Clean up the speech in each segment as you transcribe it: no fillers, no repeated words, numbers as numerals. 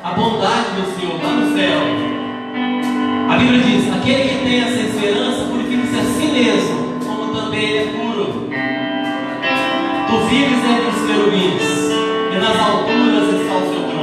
a bondade do Senhor lá no céu. A Bíblia diz: aquele que tem essa esperança purifica-se a si mesmo, como também ele é puro. Tu vives entre os querubins, e nas alturas está o seu trono.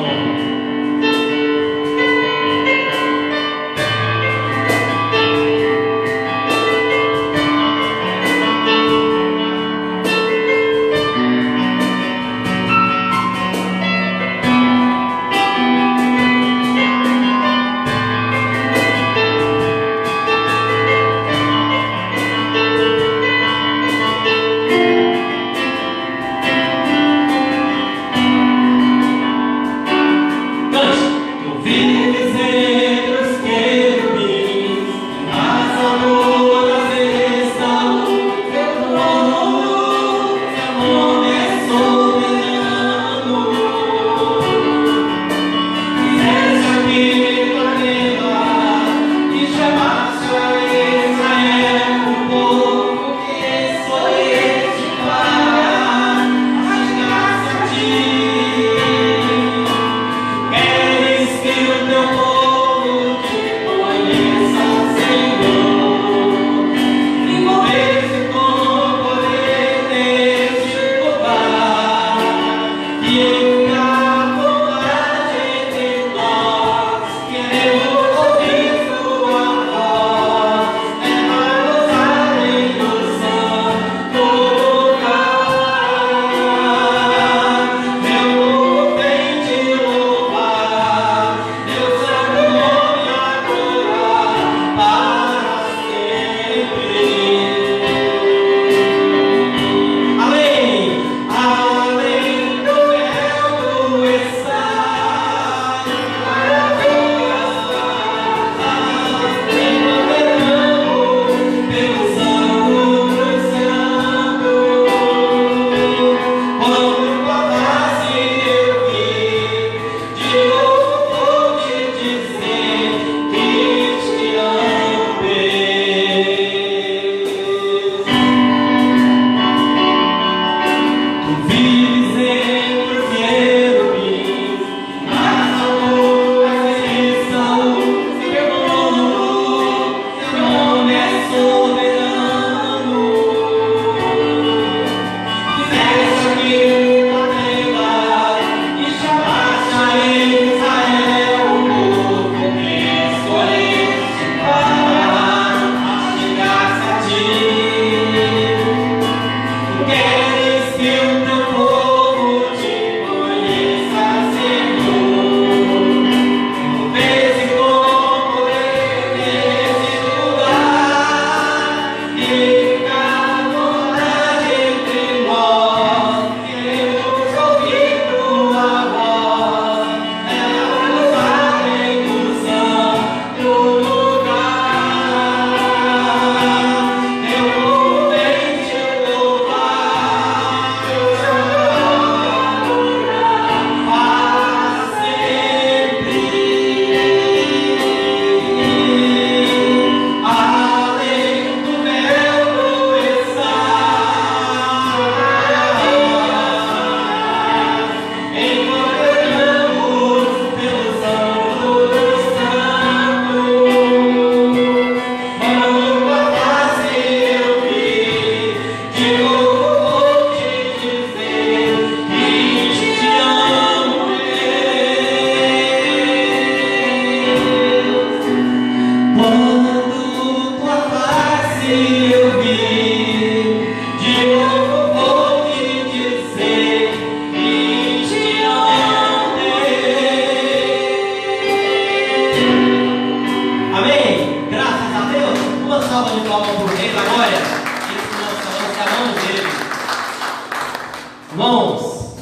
Irmãos,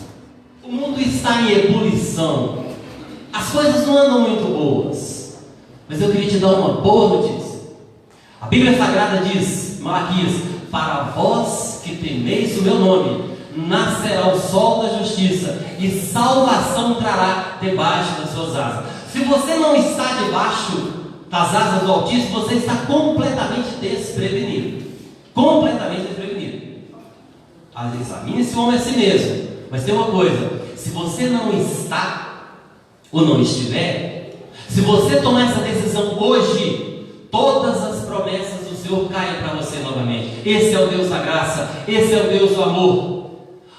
o mundo está em ebulição. As coisas não andam muito boas. Mas eu queria te dar uma boa notícia. A Bíblia Sagrada diz, Malaquias: para vós que temeis o meu nome, nascerá o sol da justiça, e salvação trará debaixo das suas asas. Se você não está debaixo das asas do Altíssimo, você está completamente desprevenido. Completamente desprevenido. Examine esse homem a si mesmo. Mas tem uma coisa: se você não está, ou não estiver, se você tomar essa decisão hoje, todas as promessas do Senhor caem para você novamente. Esse é o Deus da graça, esse é o Deus do amor.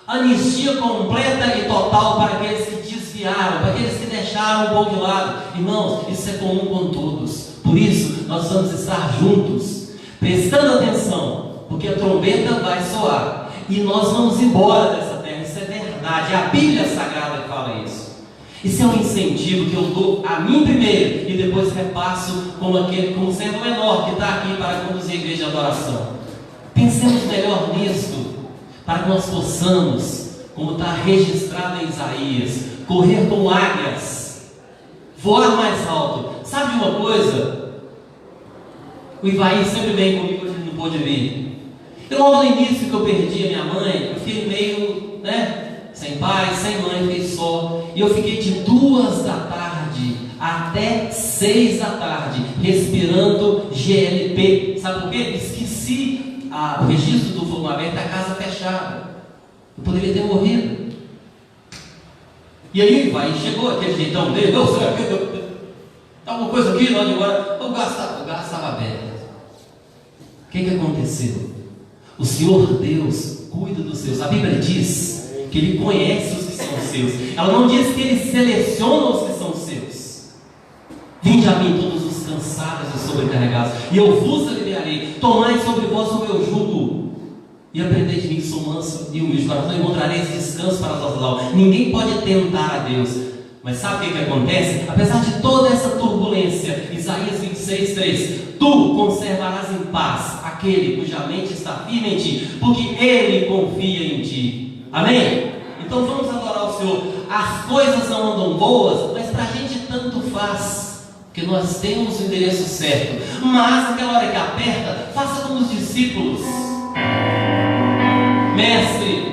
Anistia completa e total para aqueles que desviaram, para aqueles que deixaram o bom de lado. Irmãos, isso é comum com todos. Por isso, nós vamos estar juntos, prestando atenção, porque a trombeta vai soar e nós vamos embora dessa terra. Isso é verdade, é a Bíblia Sagrada que fala isso. Isso é um incentivo que eu dou a mim primeiro e depois repasso como servo menor que está aqui para conduzir a igreja de adoração. Pensemos melhor nisso, para que nós possamos, como está registrado em Isaías, correr como águias, voar mais alto. Sabe de uma coisa? O Ivaí sempre vem comigo, hoje ele não pôde vir. Eu, logo no início que eu perdi a minha mãe, eu fiquei meio, sem pai, sem mãe, fiquei só. E eu fiquei de 2 da tarde até 6 da tarde, respirando GLP. Sabe por quê? Esqueci o registro do fogo aberto, a casa fechada. Eu poderia ter morrido. E aí vai, chegou aquele jeitão dele, tá alguma coisa aqui, não, agora o gás estava aberto. O que aconteceu? O Senhor Deus cuida dos seus. A Bíblia diz que Ele conhece os que são seus. Ela não diz que Ele seleciona os que são seus. Vinde a mim todos os cansados e sobrecarregados, e eu vos aliviarei. Tomai sobre vós o meu jugo e aprendei de mim, que sou manso e humilde, para que encontrareis descanso para as vossas almas. Ninguém pode tentar a Deus, mas sabe o que acontece? Apesar de toda essa turbulência, Isaías 26:3, tu conservarás em paz aquele cuja mente está firme em ti, porque Ele confia em ti. Amém? Então vamos adorar o Senhor. As coisas não andam boas, mas para a gente tanto faz, porque nós temos o endereço certo. Mas naquela hora que aperta, faça como os discípulos. Mestre,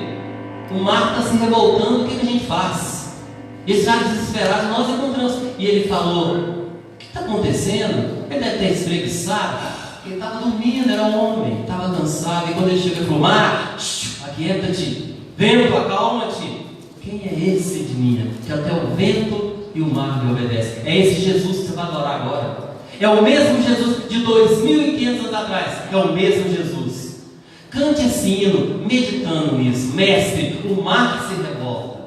o mar está se revoltando, o que a gente faz? Eles já desesperados, nós encontramos. E ele falou: o que está acontecendo? Ele deve ter espreguiçado. Ele estava dormindo, era homem, estava cansado. E quando ele chegou, ele falou: mar, aquieta-te, vento, acalma-te. Quem é esse de mim? Que até o vento e o mar lhe obedecem. É esse Jesus que você vai adorar agora. É o mesmo Jesus de 2.500 anos atrás. É o mesmo Jesus. Cante esse hino, meditando nisso. Mestre, o mar se revolta.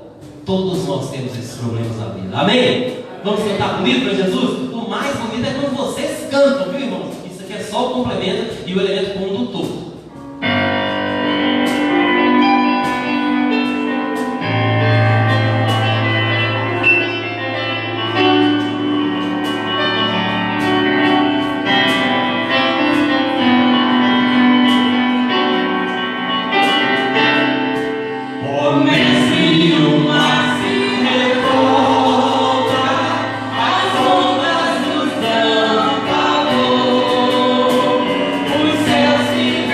Todos nós temos esses problemas na vida. Amém? Vamos cantar bonito para Jesus? O mais bonito é quando vocês cantam, viu, irmãos? Isso aqui é só o complemento e o elemento condutor. Os céus se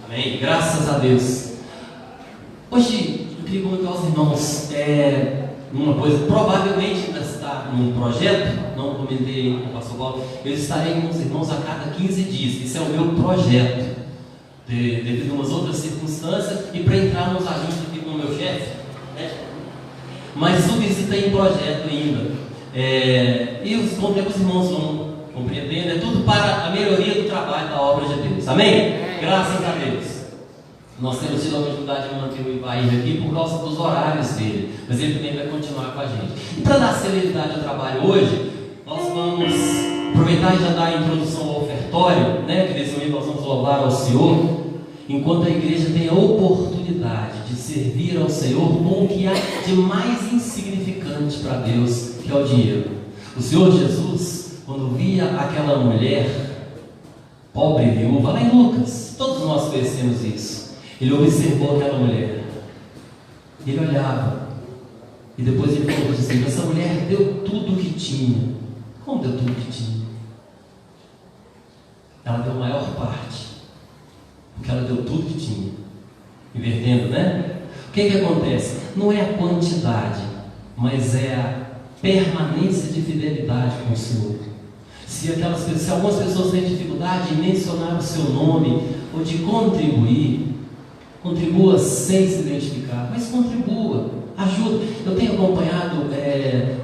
Amém? Graças a Deus. Hoje eu queria comentar aos irmãos uma coisa, provavelmente ainda está num projeto, não comentei com o pastor Paulo, eu estarei com os irmãos a cada 15 dias, esse é o meu projeto, devido a umas outras circunstâncias e para entrarmos junto aqui com o meu chefe, né? Mas o visita em projeto ainda, e com o tempo os irmãos vão compreendendo, é tudo para a melhoria do trabalho da obra de Deus, amém? Graças a Deus. Nós temos tido a oportunidade de manter o Ivair aqui por causa dos horários dele, mas ele também vai continuar com a gente. E para dar celeridade ao trabalho hoje, nós vamos aproveitar e já dar a introdução ao ofertório, né? Que nesse momento nós vamos louvar ao Senhor, enquanto a igreja tem a oportunidade de servir ao Senhor com o que há de mais insignificante para Deus, que é o dinheiro. O Senhor Jesus, quando via aquela mulher pobre e viúva, lá em Lucas, todos nós conhecemos isso. Ele observou aquela mulher, ele olhava, e depois ele falou assim: essa mulher deu tudo o que tinha. Como deu tudo o que tinha? Ela deu a maior parte, porque ela deu tudo que tinha. Invertendo, né? O que acontece? Não é a quantidade, mas é a permanência de fidelidade com o Senhor. Se algumas pessoas têm dificuldade em mencionar o seu nome ou de contribuir, contribua sem se identificar, mas contribua, ajuda. Eu tenho acompanhado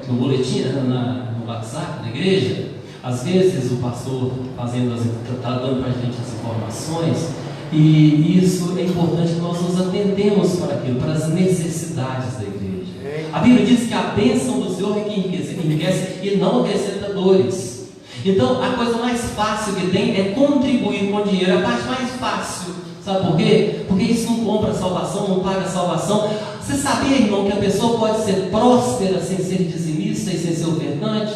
no boletim, no WhatsApp da igreja, às vezes o pastor está dando para a gente as informações, e isso é importante que nós nos atendemos para aquilo, para as necessidades da igreja. A Bíblia diz que a bênção do Senhor é que enriquece e não acrescenta dores. Então a coisa mais fácil que tem é contribuir com dinheiro, a parte mais fácil. Sabe por quê? Porque isso não compra a salvação, não paga a salvação. Você sabia, irmão, que a pessoa pode ser próspera sem ser dizimista e sem ser ofertante?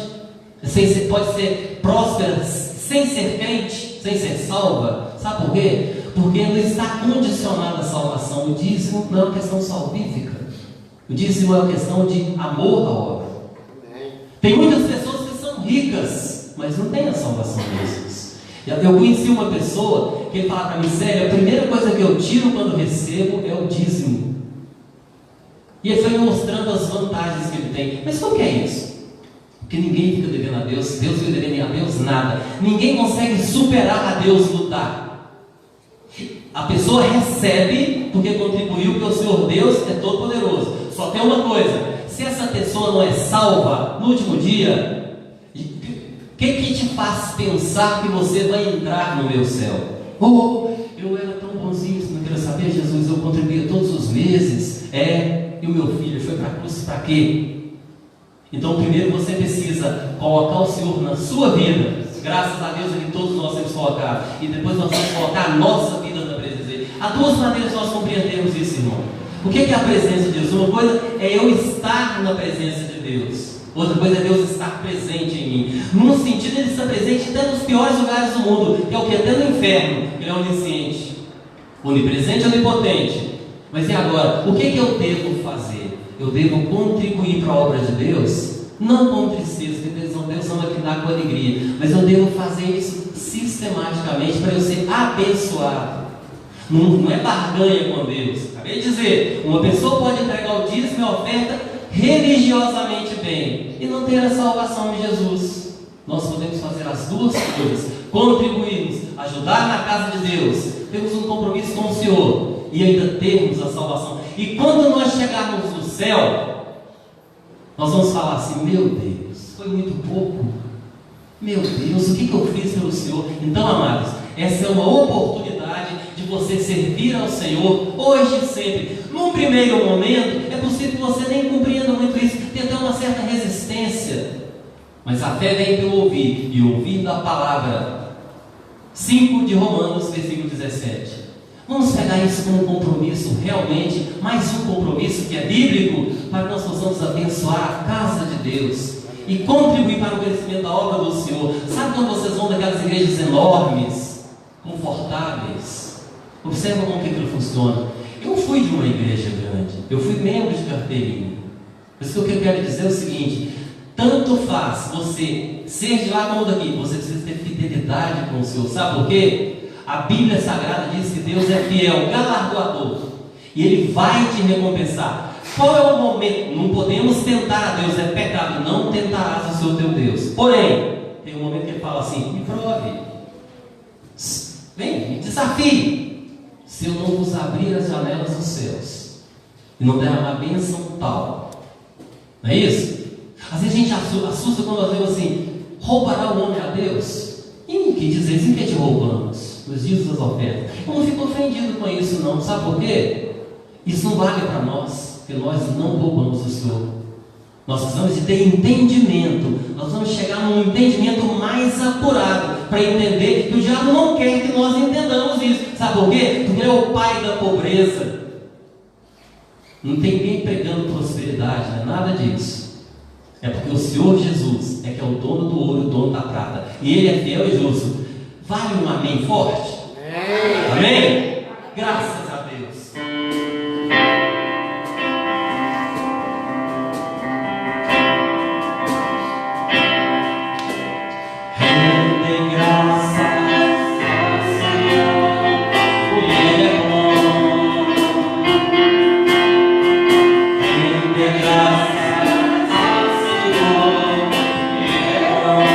Pode ser próspera sem ser crente, sem ser salva. Sabe por quê? Porque não está condicionada à salvação. O dízimo não é uma questão salvífica. O dízimo é uma questão de amor à obra. Tem muitas pessoas que são ricas, mas não têm a salvação de Jesus. Eu conheci uma pessoa que ele falava para mim: sério, a primeira coisa que eu tiro quando recebo é o dízimo. E ele foi me mostrando as vantagens que ele tem. Mas como que é isso? Porque ninguém fica devendo a Deus, Deus fica devendo a Deus nada. Ninguém consegue superar a Deus lutar. A pessoa recebe porque contribuiu, porque o Senhor Deus é todo poderoso. Só tem uma coisa: se essa pessoa não é salva no último dia, o que te faz pensar que você vai entrar no meu céu? Eu era tão bonzinho, você não queria saber, Jesus, eu contribuía todos os meses. E o meu filho foi para a cruz para quê? Então primeiro você precisa colocar o Senhor na sua vida. Graças a Deus que todos nós temos colocado. E depois nós vamos colocar a nossa vida na presença dele. Há duas maneiras de nós compreendermos isso, irmão. O que é a presença de Deus? Uma coisa é eu estar na presença de Deus. Outra coisa é Deus estar presente em mim. Num sentido, Ele está presente até nos piores lugares do mundo, que é o que? Até no inferno. Ele é onisciente, onipresente e onipotente. Mas e agora? O que eu devo fazer? Eu devo contribuir para a obra de Deus? Não com tristeza, porque Deus ama que dá com alegria. Mas eu devo fazer isso sistematicamente para eu ser abençoado. Não é barganha com Deus. Acabei de dizer, uma pessoa pode entregar o dízimo e a oferta religiosamente bem e não ter a salvação de Jesus. Nós podemos fazer as duas coisas: contribuirmos, ajudar na casa de Deus, temos um compromisso com o Senhor e ainda termos a salvação. E quando nós chegarmos no céu, nós vamos falar assim: meu Deus, foi muito pouco. Meu Deus, o que eu fiz pelo Senhor? Então, amados, essa é uma oportunidade de você servir ao Senhor hoje e sempre. Num primeiro momento, é possível que você nem compreenda muito isso, tem até uma certa resistência. Mas a fé vem pelo ouvir, e ouvir da palavra. 5 de Romanos, versículo 17. Vamos pegar isso como um compromisso, realmente, mais um compromisso que é bíblico, para que nós possamos abençoar a casa de Deus e contribuir para o crescimento da obra do Senhor. Sabe quando vocês vão daquelas igrejas enormes, confortáveis? Observa como que aquilo funciona. Eu fui de uma igreja grande, eu fui membro de carteirinha. Mas o que eu quero dizer é o seguinte: tanto faz você ser de lá como daqui, você precisa ter fidelidade com o Senhor. Sabe por quê? A Bíblia Sagrada diz que Deus é fiel, galardoador, e Ele vai te recompensar. Qual é o momento? Não podemos tentar a Deus, é pecado, não tentarás o seu teu Deus. Porém, tem um momento que Ele fala assim: me prove, vem, me desafie. Se eu não vos abrir as janelas dos céus e não derramar bênção tal, não é isso? Às vezes a gente assusta quando nós vemos assim: roubará o homem a Deus? E que diz eles, em que te roubamos? Nos dias das ofertas. Eu não fico ofendido com isso não, sabe por quê? Isso não vale para nós, porque nós não roubamos o Senhor. Nós precisamos de ter entendimento, nós vamos chegar num entendimento mais apurado, para entender que o diabo não quer que nós entendamos isso. Sabe por quê? Porque ele é o pai da pobreza. Não tem ninguém pregando prosperidade, não é nada disso. É porque o Senhor Jesus é que é o dono do ouro, o dono da prata, e Ele é fiel e justo. Vale um amém forte? Amém? Graças a Deus. Rende graças ao Senhor, porque Ele é bom. Rende graças ao Senhor, Ele é bom.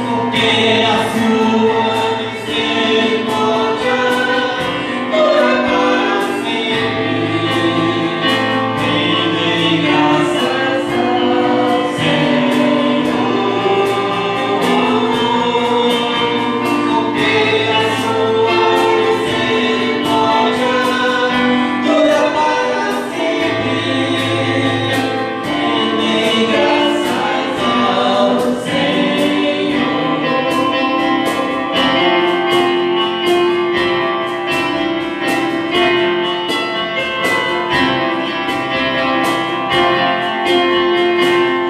Porque a sua misericórdia dura para sempre. Rende graças ao Senhor, porque a sua misericórdia dura para sempre. Rende graças ao Senhor.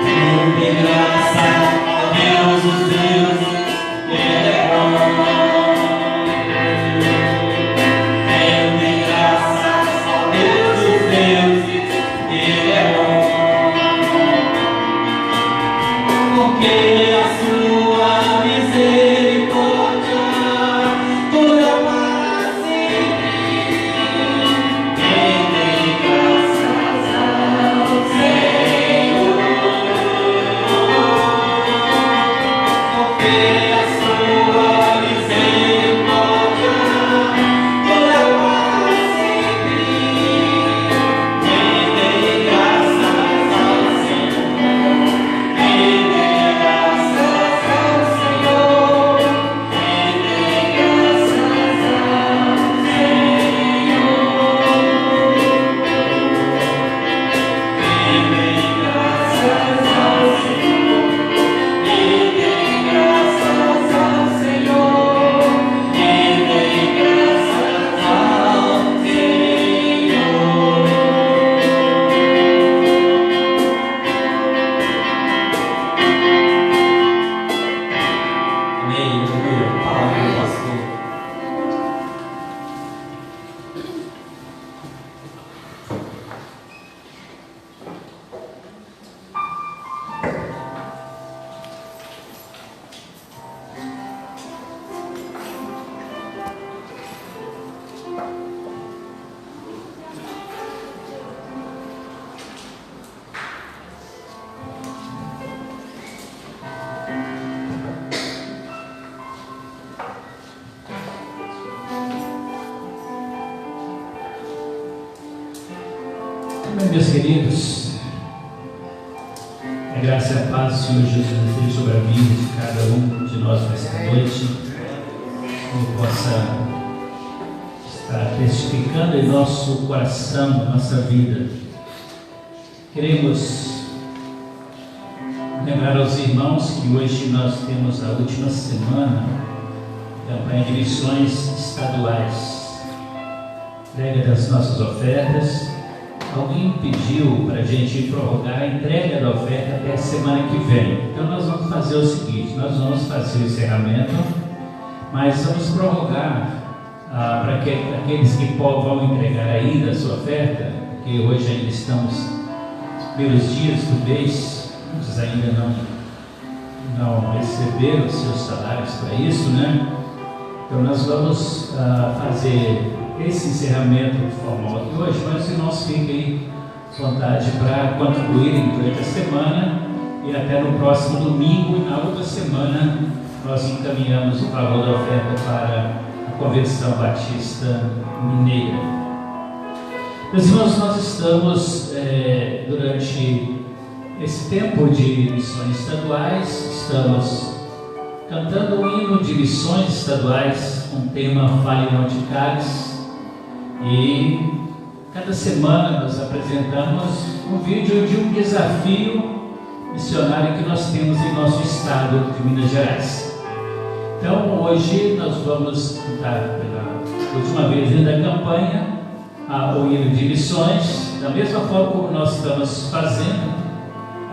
Rende graças a Deus dos deuses, Ele é bom. Rende graças a Deus dos deuses, Ele é bom. Porque a sua misericórdia dura para sempre. Rende graças ao Senhor. Porque a sua misericórdia dura para sempre. Rende graças ao Senhor. Rende graças ao Senhor. Rende graças ao Senhor. Rende graças ao Senhor. Rende graças ao Senhor. Rende graças ao Senhor. Amém. Aleluia. Palavra do pastor. Amém, meus queridos. A graça e a paz do Senhor Jesus esteja sobre a vida de cada um de nós nesta noite, que possa estar testificando em nosso coração, em nossa vida. Queremos lembrar aos irmãos que hoje nós temos a última semana da campanha de missões estaduais, entrega das nossas ofertas. Alguém pediu para a gente prorrogar a entrega da oferta até a semana que vem. Então nós vamos fazer o seguinte: nós vamos fazer o encerramento, mas vamos prorrogar para aqueles que vão entregar ainda a sua oferta, porque hoje ainda estamos nos primeiros dias do mês, muitos ainda não receberam os seus salários para isso, né? Então nós vamos fazer esse encerramento formal aqui hoje, mas os irmãos fiquem à vontade para contribuírem durante a semana e até no próximo domingo e na outra semana nós encaminhamos o valor da oferta para a Convenção Batista Mineira. Meus irmãos, nós estamos durante esse tempo de missões estaduais, estamos cantando um hino de missões estaduais com o tema Fale Não Te Cales, e cada semana nós apresentamos um vídeo de um desafio missionário que nós temos em nosso estado de Minas Gerais. Então hoje nós vamos cantar pela última vez dentro da campanha o hino de missões, da mesma forma como nós estamos fazendo.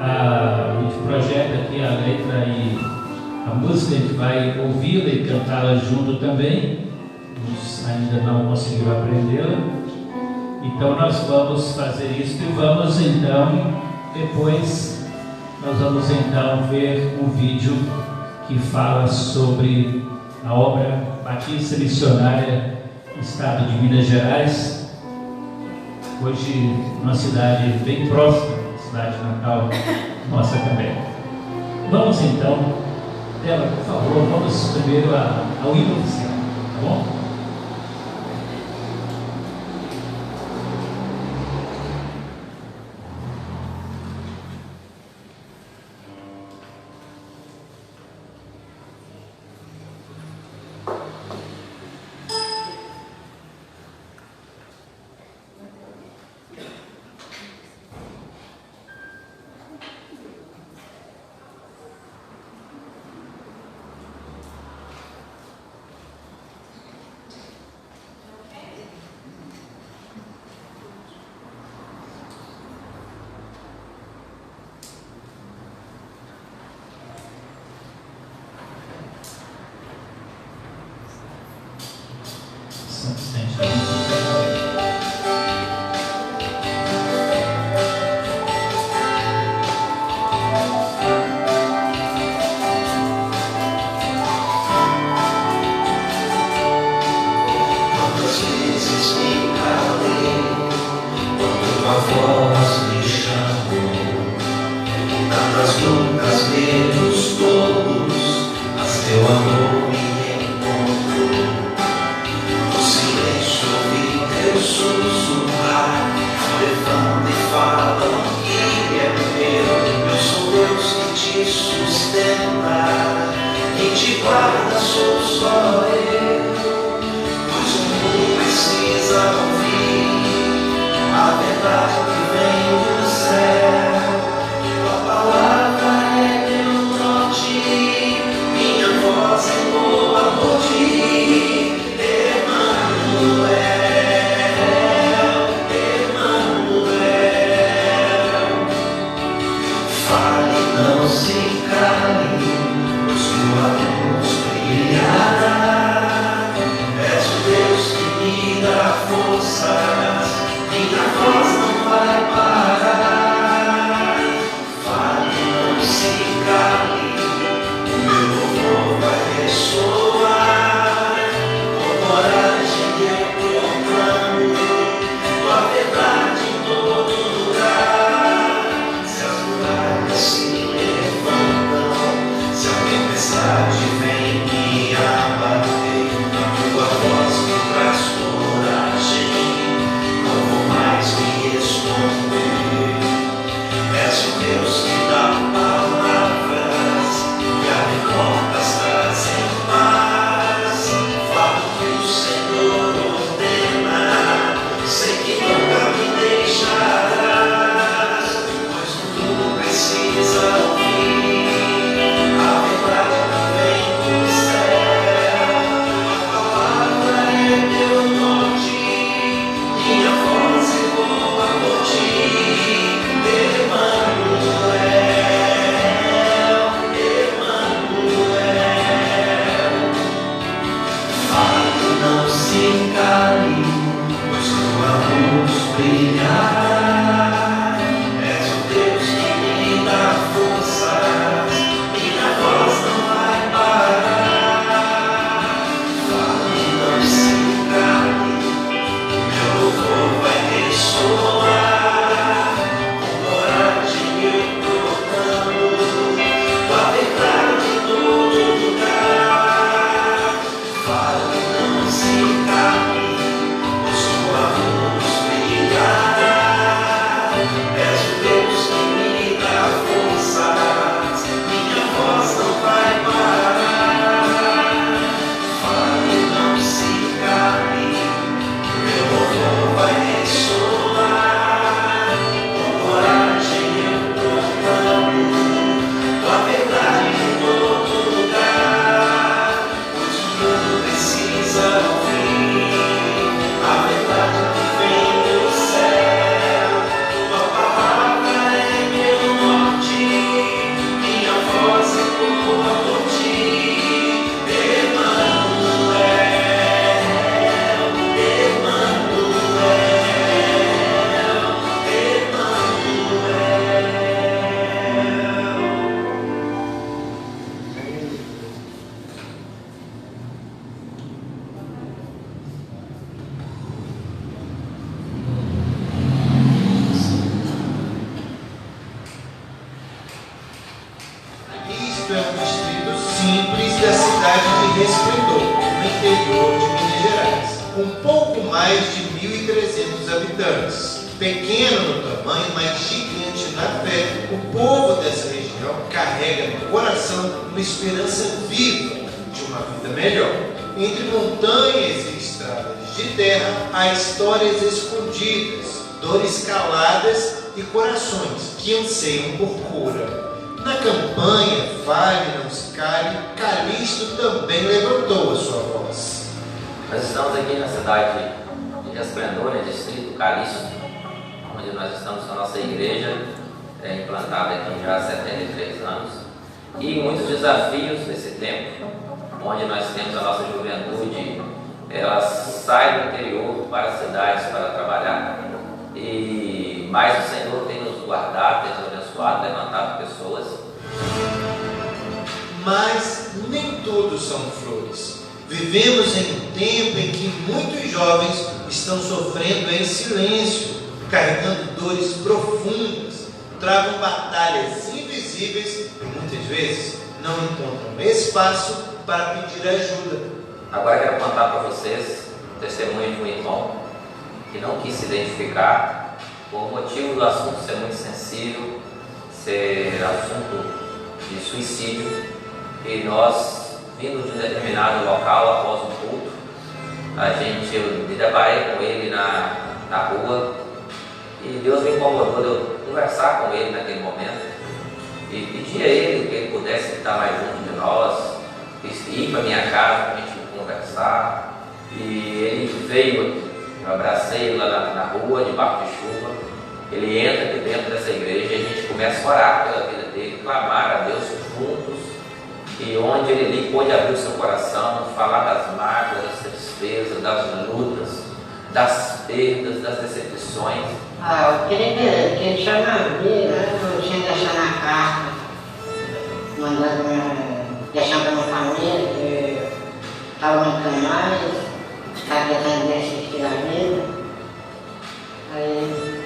A gente projeta aqui a letra e a música, a gente vai ouvi-la e cantá-la junto também. Uns ainda não conseguiram aprendê-la, então nós vamos fazer isso e vamos então, depois nós vamos então ver um vídeo que fala sobre a obra Batista Missionária no estado de Minas Gerais, hoje numa cidade bem próxima, cidade natal nossa também. Vamos então, Débora, por favor, vamos primeiro ao hino oficial, tá bom? És o Deus que me dá forças, minha voz interior de Minas Gerais, com pouco mais de 1.300 habitantes. Pequeno no tamanho, mas gigante na fé, o povo dessa região carrega no coração uma esperança viva de uma vida melhor. Entre montanhas e estradas de terra, há histórias escondidas, dores caladas e corações que anseiam por cura. Na campanha Fale, Não Se Cale, Calixto também levantou a sua voz. Nós estamos aqui na cidade de Resplendor, distrito Calixto, onde nós estamos com a nossa igreja, implantada aqui já há 73 anos, e muitos desafios nesse tempo, onde nós temos a nossa juventude, ela sai do interior para as cidades para trabalhar. Mas o Senhor tem nos guardado, tem nos abençoado, levantado pessoas. Mas nem tudo são flores. Vivemos em um tempo em que muitos jovens estão sofrendo em silêncio, carregando dores profundas, travam batalhas invisíveis e muitas vezes não encontram espaço para pedir ajuda. Agora quero contar para vocês o testemunho de um irmão que não quis se identificar por motivo do assunto ser muito sensível, ser assunto de suicídio, e nós, vindo de um determinado local após o culto, eu me deparei com ele na rua, e Deus me incomodou de eu conversar com ele naquele momento e pedir a ele que ele pudesse estar mais junto de nós, ir para minha casa para a gente conversar. E ele veio, eu abracei ele lá na rua, debaixo de chuva. Ele entra aqui dentro dessa igreja e a gente começa a orar pela vida dele, clamar a Deus juntos, e onde ele pôde abrir o seu coração, falar das mágoas, das tristezas, das lutas, das perdas, das decepções. Eu queria que ele chamasse, né? Eu tinha deixado na carta, deixando para minha família, que estava muito mais, estava tentando desistir da vida. Aí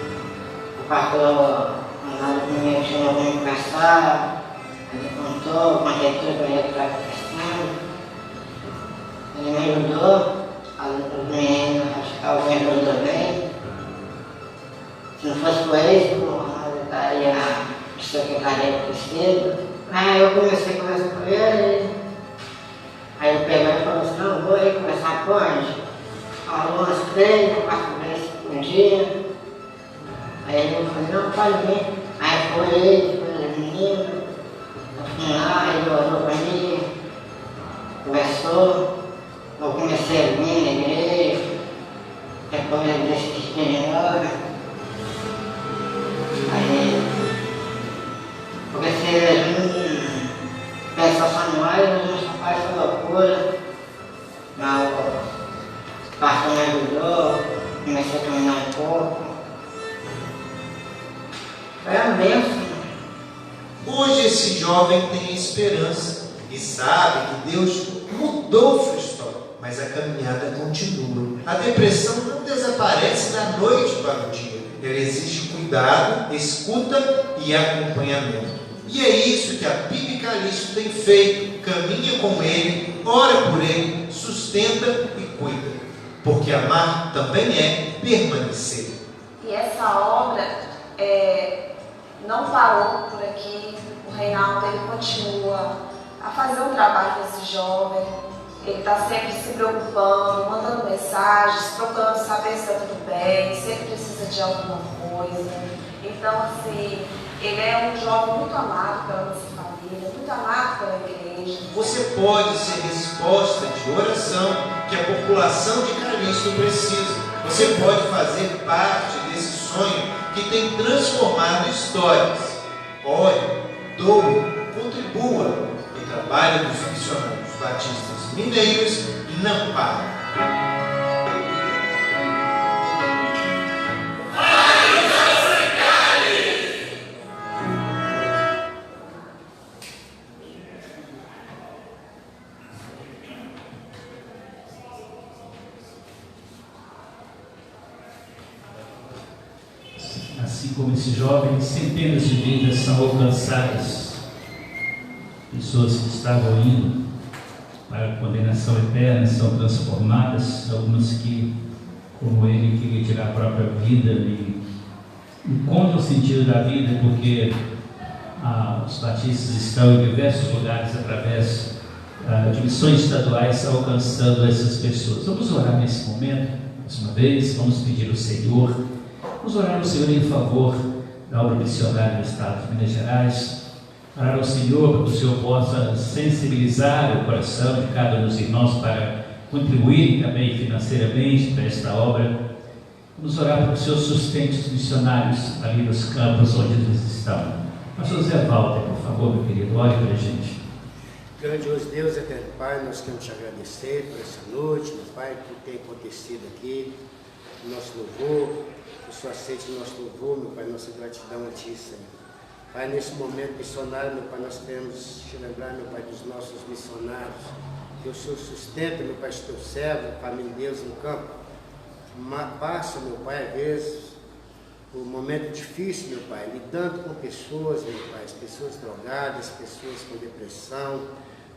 o pastor mandava comigo, chamou para me conversar, ele contou, contei tudo para ele que estava acontecendo. Ele me ajudou, os meninos, acho que alguém ajudou bem. Se não fosse por isso, eu estaria na secretaria do distrito. Aí eu comecei a conversar com ele. Aí ele pegou e falou assim: não, vou aí conversar com onde? Falou umas 3 ou 4 vezes por dia. Aí ele falou: não, pode vir. Aí foi ele, depois as meninas. Eu fui lá, ele orou para mim, conversou. Eu comecei a vir na igreja. Depois eu desisti de novo. Aí, porque se a gente pensa só nós, a gente só faz essa loucura. Mas o pastor me ajudou, comecei a caminhar um pouco. Foi uma bênção. Hoje esse jovem tem esperança e sabe que Deus mudou sua história, mas a caminhada continua. A depressão não desaparece da noite para o dia. Ela exige cuidado, escuta e acompanhamento. E é isso que a PIB Calixto tem feito. Caminha com ele, ora por ele, sustenta e cuida. Porque amar também é permanecer. E essa obra não parou por aqui. O Reinaldo ele continua a fazer um trabalho com esse jovem. Ele está sempre se preocupando, mandando mensagens, procurando saber se está tudo bem, se ele precisa de alguma coisa. Então, assim, ele é um jovem muito amado pela nossa família, muito amado pela igreja. Você pode ser resposta de oração que a população de Calixto precisa. Você pode fazer parte desse sonho que tem transformado histórias. Ore, doe, contribua. O trabalho dos missionários batistas mineiros não para. Assim como esse jovem, centenas de vidas são alcançadas. Pessoas que estavam indo para a condenação eterna são transformadas, algumas que, como ele, queria tirar a própria vida e encontram o sentido da vida porque os batistas estão em diversos lugares através de missões estaduais alcançando essas pessoas. Vamos orar nesse momento, mais uma vez, vamos pedir ao Senhor, vamos orar ao Senhor em favor da obra missionária no estado de Minas Gerais, orar ao Senhor para que o Senhor possa sensibilizar o coração de cada um dos irmãos para contribuir também financeiramente para esta obra. Vamos orar para que o Senhor sustente os missionários ali nos campos onde eles estão. Pastor Zé Walter, por favor, meu querido, ore para a gente. Grandioso Deus, eterno Pai, nós queremos te agradecer por essa noite, meu Pai, o que tem acontecido aqui, o nosso louvor, que o Senhor aceite o nosso louvor, meu Pai, nossa gratidão a Ti, Senhor. Pai, nesse momento missionário, meu Pai, nós queremos te lembrar, meu Pai, dos nossos missionários, que o Senhor sustenta, meu Pai, os teus servos, família de Deus no campo, passa, meu Pai, às vezes, um momento difícil, meu Pai, lidando com pessoas, meu Pai, pessoas drogadas, pessoas com depressão,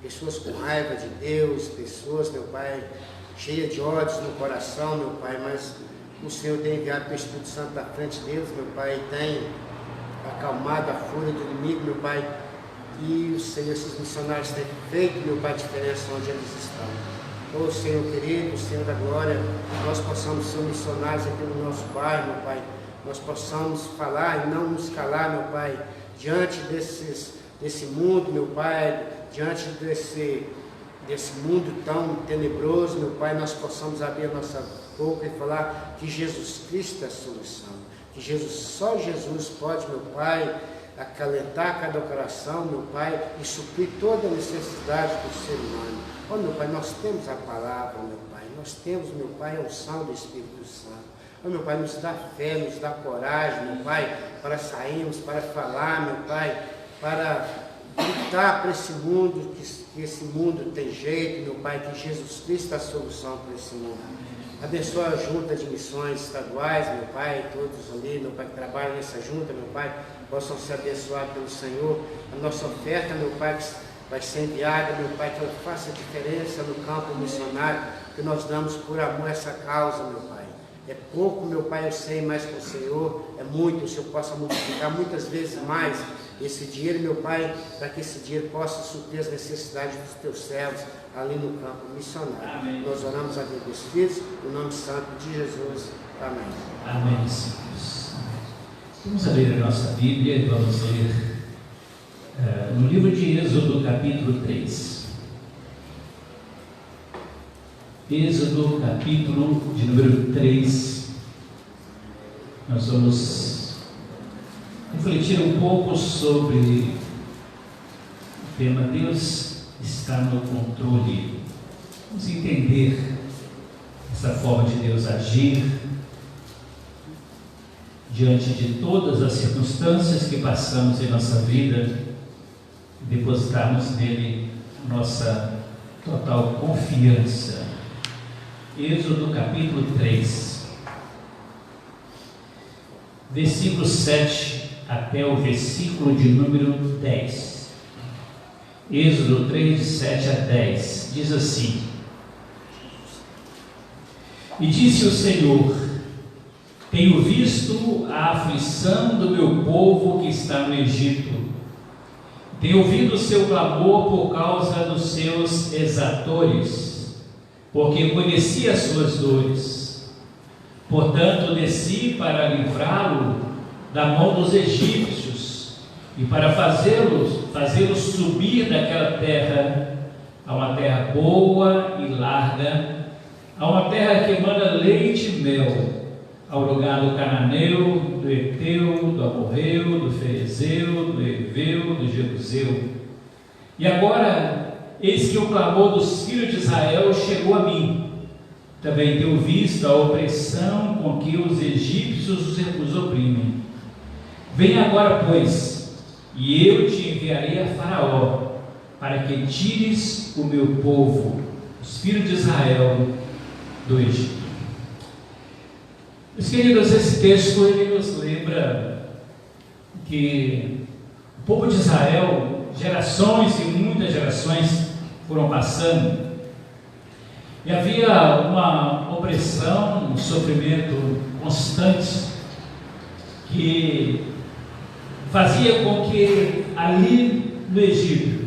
pessoas com raiva de Deus, pessoas, meu Pai, cheias de ódios no coração, meu Pai, mas o Senhor tem enviado o Espírito Santo à frente deles, meu Pai, e tem acalmado a fúria do inimigo, meu Pai, e o Senhor, esses missionários têm feito, meu Pai, a diferença onde eles estão. Ô Senhor querido, Senhor da glória, nós possamos ser missionários aqui no nosso bairro, meu Pai, nós possamos falar e não nos calar, meu Pai, diante desse mundo, meu Pai, diante desse mundo tão tenebroso, meu Pai, nós possamos abrir a nossa boca e falar que Jesus Cristo é a solução, que só Jesus pode, meu Pai, acalentar cada coração, meu Pai, e suprir toda a necessidade do ser humano. Oh, meu Pai, nós temos a palavra, meu Pai, nós temos, meu Pai, a unção do Espírito Santo. Oh, meu Pai, nos dá fé, nos dá coragem, meu Pai, para sairmos, para falar, meu Pai, para gritar para esse mundo, que esse mundo tem jeito, meu Pai, que Jesus Cristo é a solução para esse mundo. Abençoa a junta de missões estaduais, meu Pai, todos ali, meu Pai, que trabalham nessa junta, meu Pai, possam ser abençoados pelo Senhor. A nossa oferta, meu Pai, que vai ser enviada, meu Pai, que ela faça diferença no campo missionário, que nós damos por amor a essa causa, meu Pai. É pouco, meu Pai, eu sei, mas com o Senhor é muito, o Senhor possa multiplicar muitas vezes mais esse dinheiro, meu Pai, para que esse dinheiro possa suprir as necessidades dos teus servos ali no campo missionário. Amém. Nós oramos agradecidos, no nome santo de Jesus. Amém. Amém, Senhor. Vamos abrir a nossa Bíblia e vamos ler no livro de Êxodo, capítulo 3. Êxodo, capítulo de número 3. Nós vamos refletir um pouco sobre o tema Deus está no controle. Vamos entender essa forma de Deus agir diante de todas as circunstâncias que passamos em nossa vida e depositarmos nele nossa total confiança. Êxodo capítulo 3, versículo 7 até o versículo de número 10. Êxodo 3, de 7 a 10, diz assim: E disse o Senhor: Tenho visto a aflição do meu povo que está no Egito, tenho ouvido o seu clamor por causa dos seus exatores, porque conheci as suas dores. Portanto, desci para livrá-lo da mão dos egípcios e para fazê-lo subir daquela terra a uma terra boa e larga, a uma terra que emana leite e mel, ao lugar do cananeu, do Eteu, do Amorreu, do Ferezeu, do Eveu, do Jebuseu. E agora, eis que o clamor dos filhos de Israel chegou a mim. Também tenho visto a opressão com que os egípcios os oprimem. Venha agora, pois, e eu te enviarei a Faraó, para que tires o meu povo, os filhos de Israel, do Egito. Meus queridos, esse texto ele nos lembra que o povo de Israel, gerações e muitas gerações foram passando, E havia uma opressão, um sofrimento constante que fazia com que ali no Egito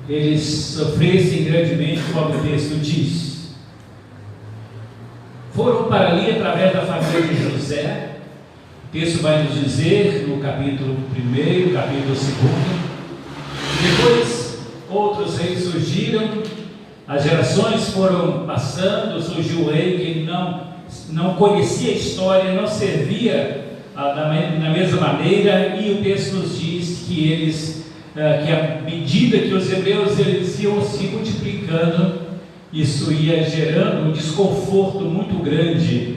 eles sofressem grandemente, como o texto diz. Foram para ali através da família de José. O texto vai nos dizer no capítulo 1, capítulo 2. Depois outros reis surgiram, as gerações foram passando, surgiu um rei que não conhecia a história, não servia da mesma maneira, e o texto nos diz que que à medida que os hebreus eles iam se multiplicando, isso ia gerando um desconforto muito grande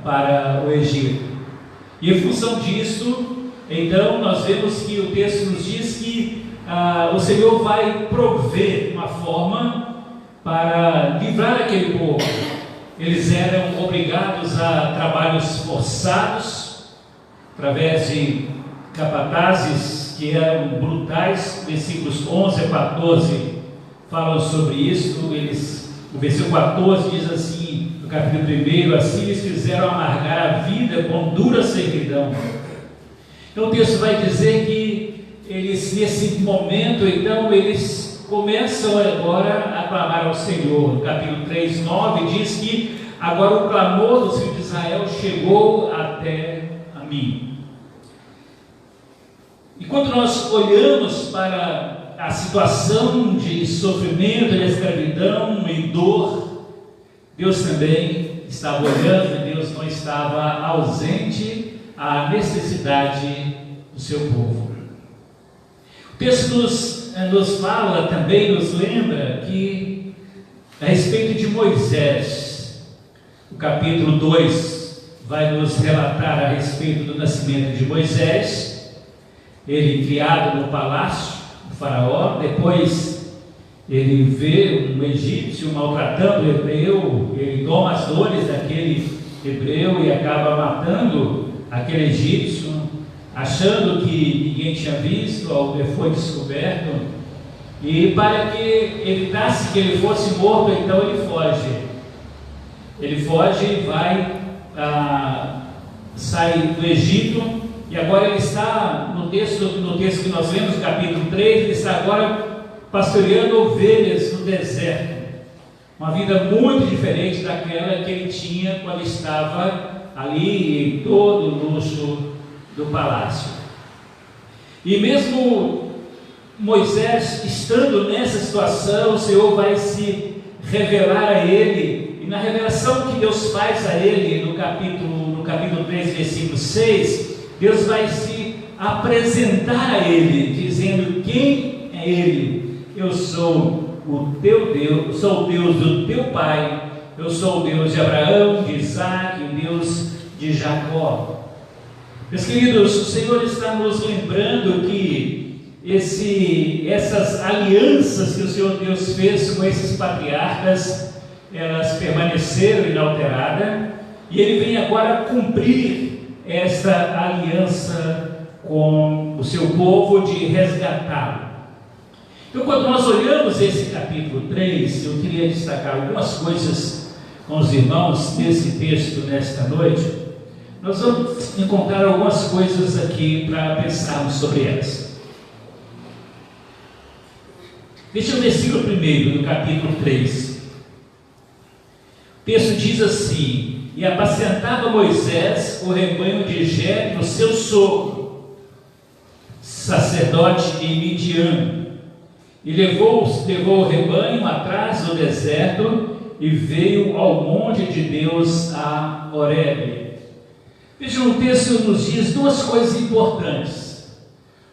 para o Egito. E em função disso, então nós vemos que o texto nos diz que o Senhor vai prover uma forma para livrar aquele povo. Eles eram obrigados a trabalhos forçados, através de capatazes que eram brutais. Versículos 11 a 14 falam sobre isso. O versículo 14 diz assim, no capítulo 1, assim eles fizeram amargar a vida com dura servidão. Então o texto vai dizer que eles, nesse momento, então, eles começam agora a clamar ao Senhor. No capítulo 3, 9 diz que agora o clamor dos filhos de Israel chegou até a mim. E quando nós olhamos para a situação de sofrimento, de escravidão e dor, Deus também estava olhando, e Deus não estava ausente à necessidade do seu povo. O texto nos fala também, nos lembra que a respeito de Moisés, o capítulo 2 vai nos relatar a respeito do nascimento de Moisés, ele criado no palácio do faraó. Depois ele vê um egípcio maltratando o hebreu, ele toma as dores daquele hebreu e acaba matando aquele egípcio, achando que ninguém tinha visto, foi descoberto, e para que evitasse que ele fosse morto, então ele foge. Ele foge e vai, sai do Egito, e agora ele está, no texto que nós lemos, capítulo 3, ele está agora pastoreando ovelhas no deserto. Uma vida muito diferente daquela que ele tinha quando estava ali em todo o luxo do palácio. E mesmo Moisés estando nessa situação, o Senhor vai se revelar a ele, e na revelação que Deus faz a ele no capítulo 3, versículo 6, Deus vai se apresentar a ele, dizendo quem é ele. Eu sou o teu Deus, sou o Deus do teu pai, eu sou o Deus de Abraão, de Isaac, o Deus de Jacó. Meus queridos, o Senhor está nos lembrando que essas alianças que o Senhor Deus fez com esses patriarcas, elas permaneceram inalteradas, e Ele vem agora cumprir esta aliança com o seu povo de resgatá-lo. Então, quando nós olhamos esse capítulo 3, eu queria destacar algumas coisas com os irmãos desse texto nesta noite. Nós vamos encontrar algumas coisas aqui para pensarmos sobre elas. Deixa o versículo 1 do capítulo 3. O texto diz assim: e apacentava Moisés o rebanho de Jetro, seu sogro, sacerdote de Midian, e levou o rebanho atrás do deserto e veio ao monte de Deus, a Horebe. Vejam, o texto nos diz duas coisas importantes.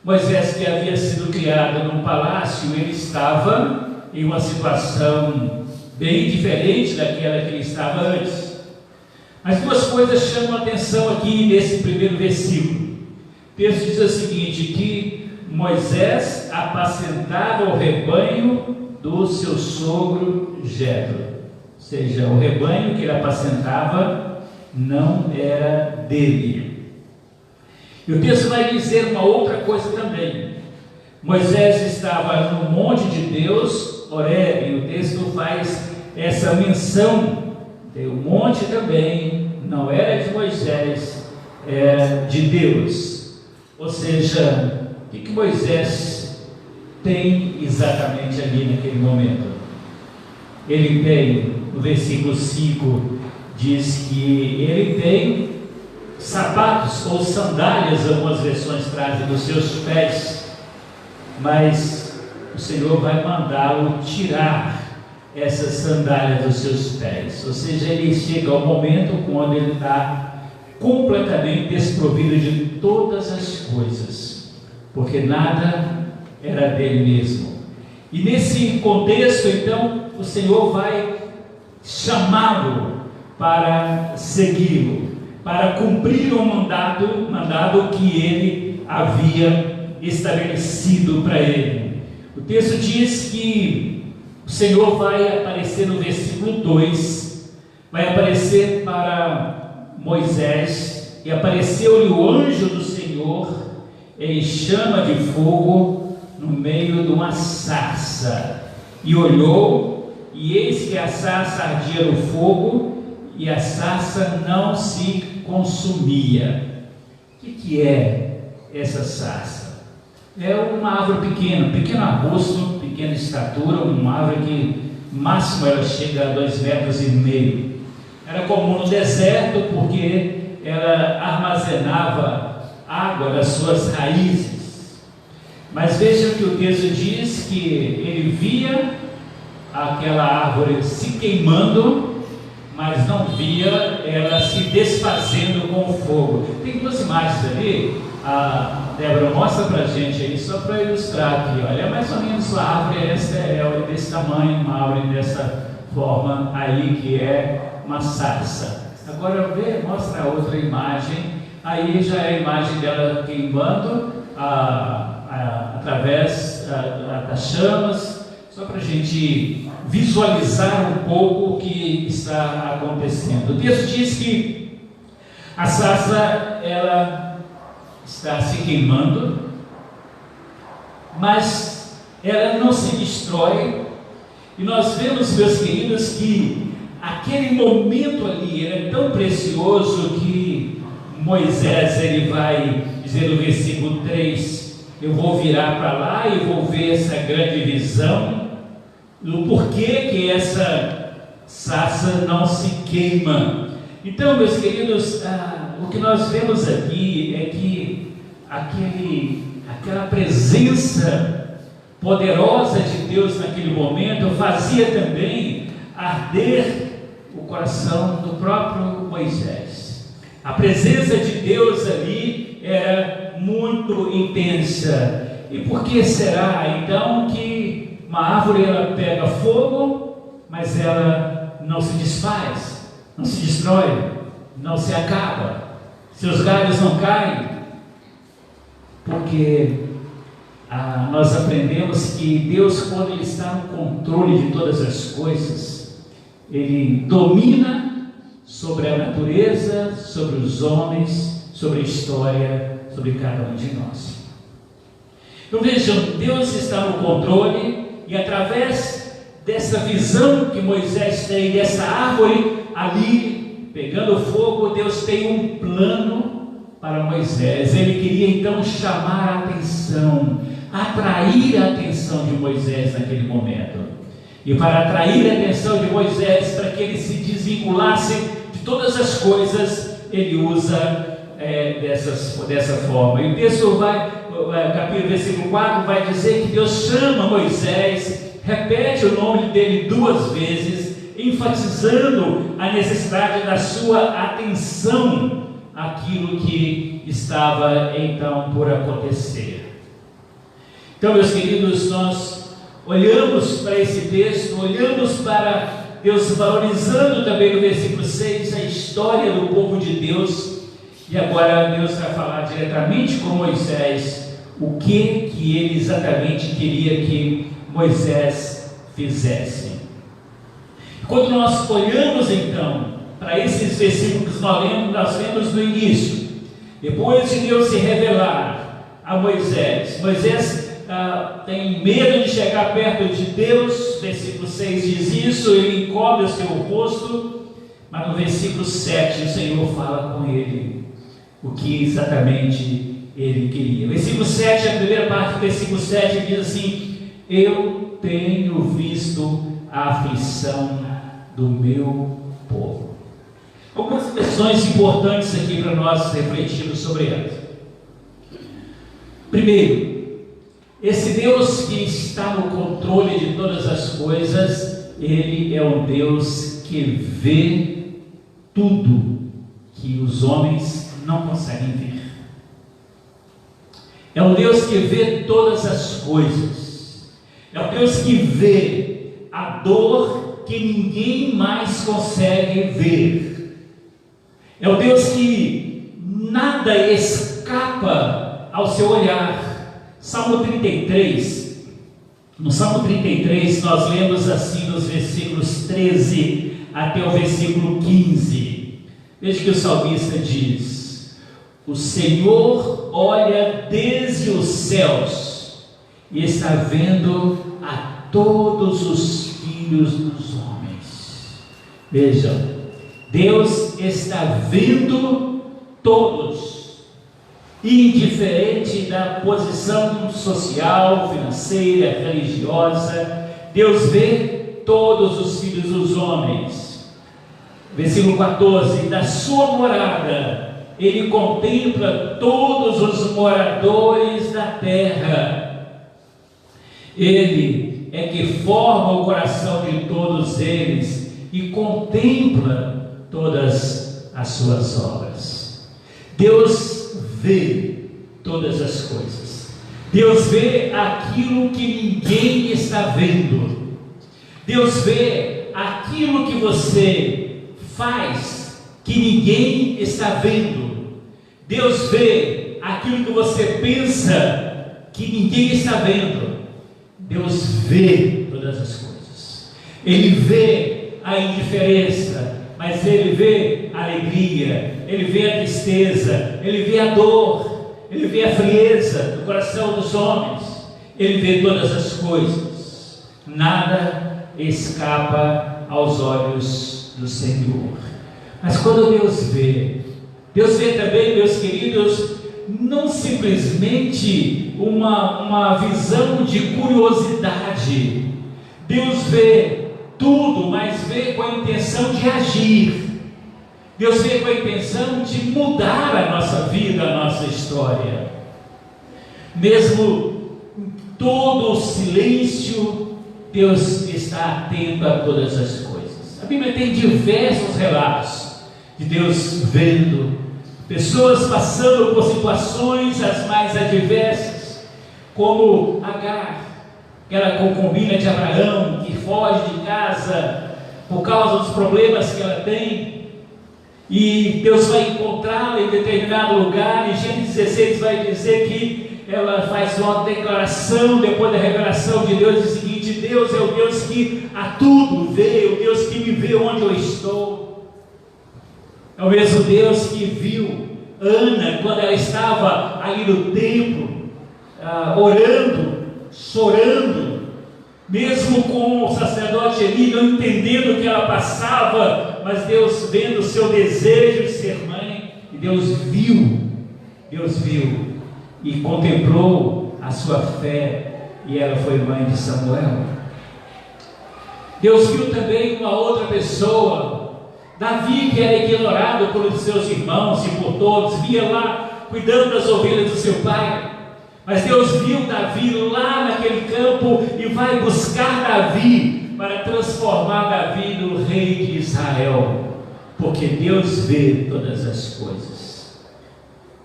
Moisés, que havia sido criado num palácio, ele estava em uma situação bem diferente daquela que ele estava antes. Mas duas coisas chamam a atenção aqui nesse primeiro versículo. O texto diz o seguinte, que Moisés apacentava o rebanho do seu sogro Jetro. Ou seja, o rebanho que ele apacentava não era dele. E o texto vai dizer uma outra coisa também. Moisés estava no monte de Deus, Horebe, e o texto faz essa menção do monte também não era de Moisés, é de Deus. Ou seja, o que Moisés tem exatamente ali naquele momento? Ele tem, no versículo 5, diz que ele tem sapatos ou sandálias, algumas versões trazem, dos seus pés, mas o Senhor vai mandá-lo tirar essas sandálias dos seus pés. Ou seja, ele chega ao momento quando ele está completamente desprovido de todas as coisas, porque nada era dele mesmo. E nesse contexto, então, o Senhor vai chamá-lo para segui-lo, para cumprir o mandado que ele havia estabelecido para ele. O texto diz que o Senhor vai aparecer no versículo 2, vai aparecer para Moisés, e apareceu-lhe o anjo do Senhor em chama de fogo no meio de uma sarça, e olhou, e eis que a sarça ardia no fogo, e a sarça não se consumia. O que é essa sarça? É uma árvore pequena, um pequeno arbusto, pequena estatura, uma árvore que máximo ela chega a 2,5 metros. Era comum no deserto porque ela armazenava água das suas raízes. Mas vejam que o texto diz que ele via aquela árvore se queimando, mas não via ela se desfazendo com o fogo. Tem duas imagens ali. A Débora mostra para a gente aí, só para ilustrar aqui. Olha, é mais ou menos a árvore, essa é desse tamanho, uma árvore dessa forma aí, que é uma sarça. Agora mostra a outra imagem, aí já é a imagem dela queimando através das chamas, só para a gente visualizar um pouco o que está acontecendo. O texto diz que a sarça, ela está se queimando, mas ela não se destrói, e nós vemos, meus queridos, que aquele momento ali era tão precioso que Moisés, ele vai dizer no versículo 3, eu vou virar para lá e vou ver essa grande visão, do porquê que essa sarça não se queima. Então, meus queridos, o que nós vemos aqui é que aquela presença poderosa de Deus naquele momento fazia também arder o coração do próprio Moisés. A presença de Deus ali era muito intensa. E por que será então que uma árvore ela pega fogo, mas ela não se desfaz, não se destrói, não se acaba, seus galhos não caem? Porque nós aprendemos que Deus, quando Ele está no controle de todas as coisas, Ele domina sobre a natureza, sobre os homens, sobre a história, sobre cada um de nós. Então vejam, Deus está no controle, e através dessa visão que Moisés tem, dessa árvore ali pegando fogo, Deus tem um plano para Moisés. Ele queria então chamar a atenção, atrair a atenção de Moisés naquele momento. E para atrair a atenção de Moisés, para que ele se desvinculasse de todas as coisas, ele usa dessa forma. E o texto capítulo versículo 4 vai dizer que Deus chama Moisés, repete o nome dele 2 vezes, enfatizando a necessidade da sua atenção àquilo que estava então por acontecer. Então, meus queridos, nós olhamos para esse texto, olhamos para Deus valorizando também no versículo 6 a história do povo de Deus, e agora Deus vai falar diretamente com Moisés o que ele exatamente queria que Moisés fizesse. Quando nós olhamos então para esses versículos que nós lemos no início, depois de Deus se revelar a Moisés tem medo de chegar perto de Deus. Versículo 6 diz isso, ele encobre o seu rosto, mas no versículo 7 o Senhor fala com ele o que exatamente ele queria. Versículo 7, a primeira parte do versículo 7 diz assim: eu tenho visto a aflição do meu povo. Algumas questões importantes aqui para nós refletirmos sobre elas. Primeiro, esse Deus que está no controle de todas as coisas, Ele é um Deus que vê tudo que os homens não conseguem ver. É um Deus que vê todas as coisas. É um Deus que vê a dor que ninguém mais consegue ver. É um Deus que nada escapa ao seu olhar. Salmo 33, no Salmo 33 nós lemos assim nos versículos 13 até o versículo 15. Veja que o salmista diz: o Senhor olha desde os céus e está vendo a todos os filhos dos homens. Vejam, Deus está vendo todos, indiferente da posição social, financeira, religiosa. Deus vê todos os filhos dos homens. Versículo 14: da sua morada Ele contempla todos os moradores da terra. Ele é que forma o coração de todos eles e contempla todas as suas obras. Deus vê todas as coisas. Deus vê aquilo que ninguém está vendo. Deus vê aquilo que você faz que ninguém está vendo. Deus vê aquilo que você pensa que ninguém está vendo. Deus vê todas as coisas. Ele vê a indiferença, mas Ele vê a alegria, Ele vê a tristeza, Ele vê a dor, Ele vê a frieza do coração dos homens. Ele vê todas as coisas. Nada escapa aos olhos do Senhor. Mas quando Deus vê também, meus queridos, não simplesmente uma visão de curiosidade. Deus vê tudo, mas vê com a intenção de agir. Deus vê com a intenção de mudar a nossa vida, a nossa história. Mesmo todo o silêncio, Deus está atento a todas as coisas. A Bíblia tem diversos relatos de Deus vendo pessoas passando por situações as mais adversas, como Agar, aquela concubina de Abraão, que foge de casa por causa dos problemas que ela tem, e Deus vai encontrá-la em determinado lugar. E Gênesis 16 vai dizer que ela faz uma declaração depois da revelação de Deus, diz o seguinte: Deus é o Deus que a tudo vê, o Deus que me vê onde eu estou. É o mesmo Deus que viu Ana quando ela estava ali no templo, orando, chorando, mesmo com o sacerdote Eli não entendendo o que ela passava, mas Deus vendo o seu desejo de ser mãe, e Deus viu e contemplou a sua fé, e ela foi mãe de Samuel. Deus viu também uma outra pessoa, Davi, que era ignorado por seus irmãos e por todos, via lá cuidando das ovelhas do seu pai, mas Deus viu Davi lá naquele campo e vai buscar Davi para transformar Davi no rei de Israel, porque Deus vê todas as coisas.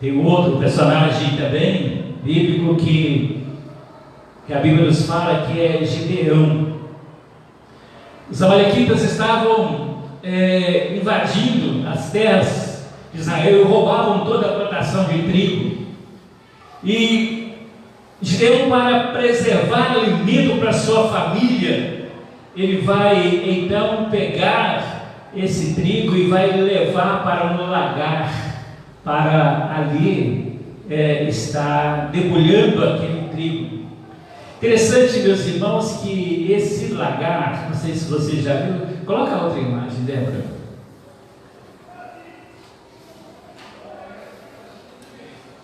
Tem um outro personagem também bíblico que a Bíblia nos fala, que é Gideão. Os amalequitas estavam invadindo as terras de Israel e roubavam toda a plantação de trigo. E Gideão, para preservar alimento para sua família, ele vai então pegar esse trigo e vai levar para um lagar, para ali estar debulhando aquele trigo. Interessante, meus irmãos, que esse lagar, não sei se você já viu, coloca a outra imagem, Débora.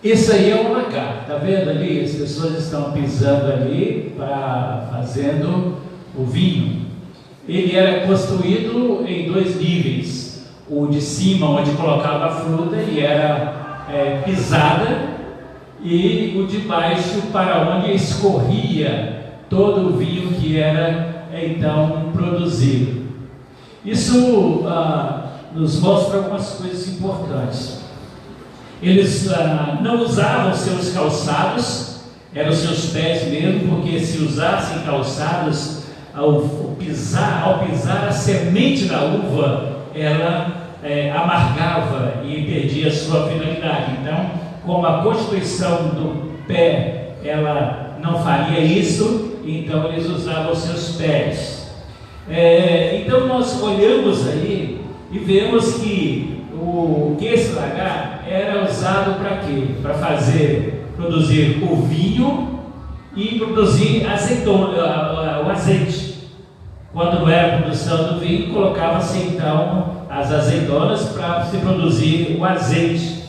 Isso aí é um lagar, tá vendo ali? As pessoas estão pisando ali fazendo o vinho. Ele era construído em 2 níveis. O de cima, onde colocava a fruta, e era pisada, e o de baixo, para onde escorria todo o vinho que era então produzido. Isso nos mostra algumas coisas importantes. Eles não usavam seus calçados, eram os seus pés mesmo, porque se usassem calçados, ao pisar a semente da uva, ela amargava e perdia a sua finalidade. Então, como a constituição do pé, ela não faria isso, então eles usavam os seus pés. Então nós olhamos aí e vemos que esse lagar era usado para quê? Para produzir o vinho e produzir o azeite. Quando não era a produção do vinho, colocava-se então as azeitonas para se produzir o azeite.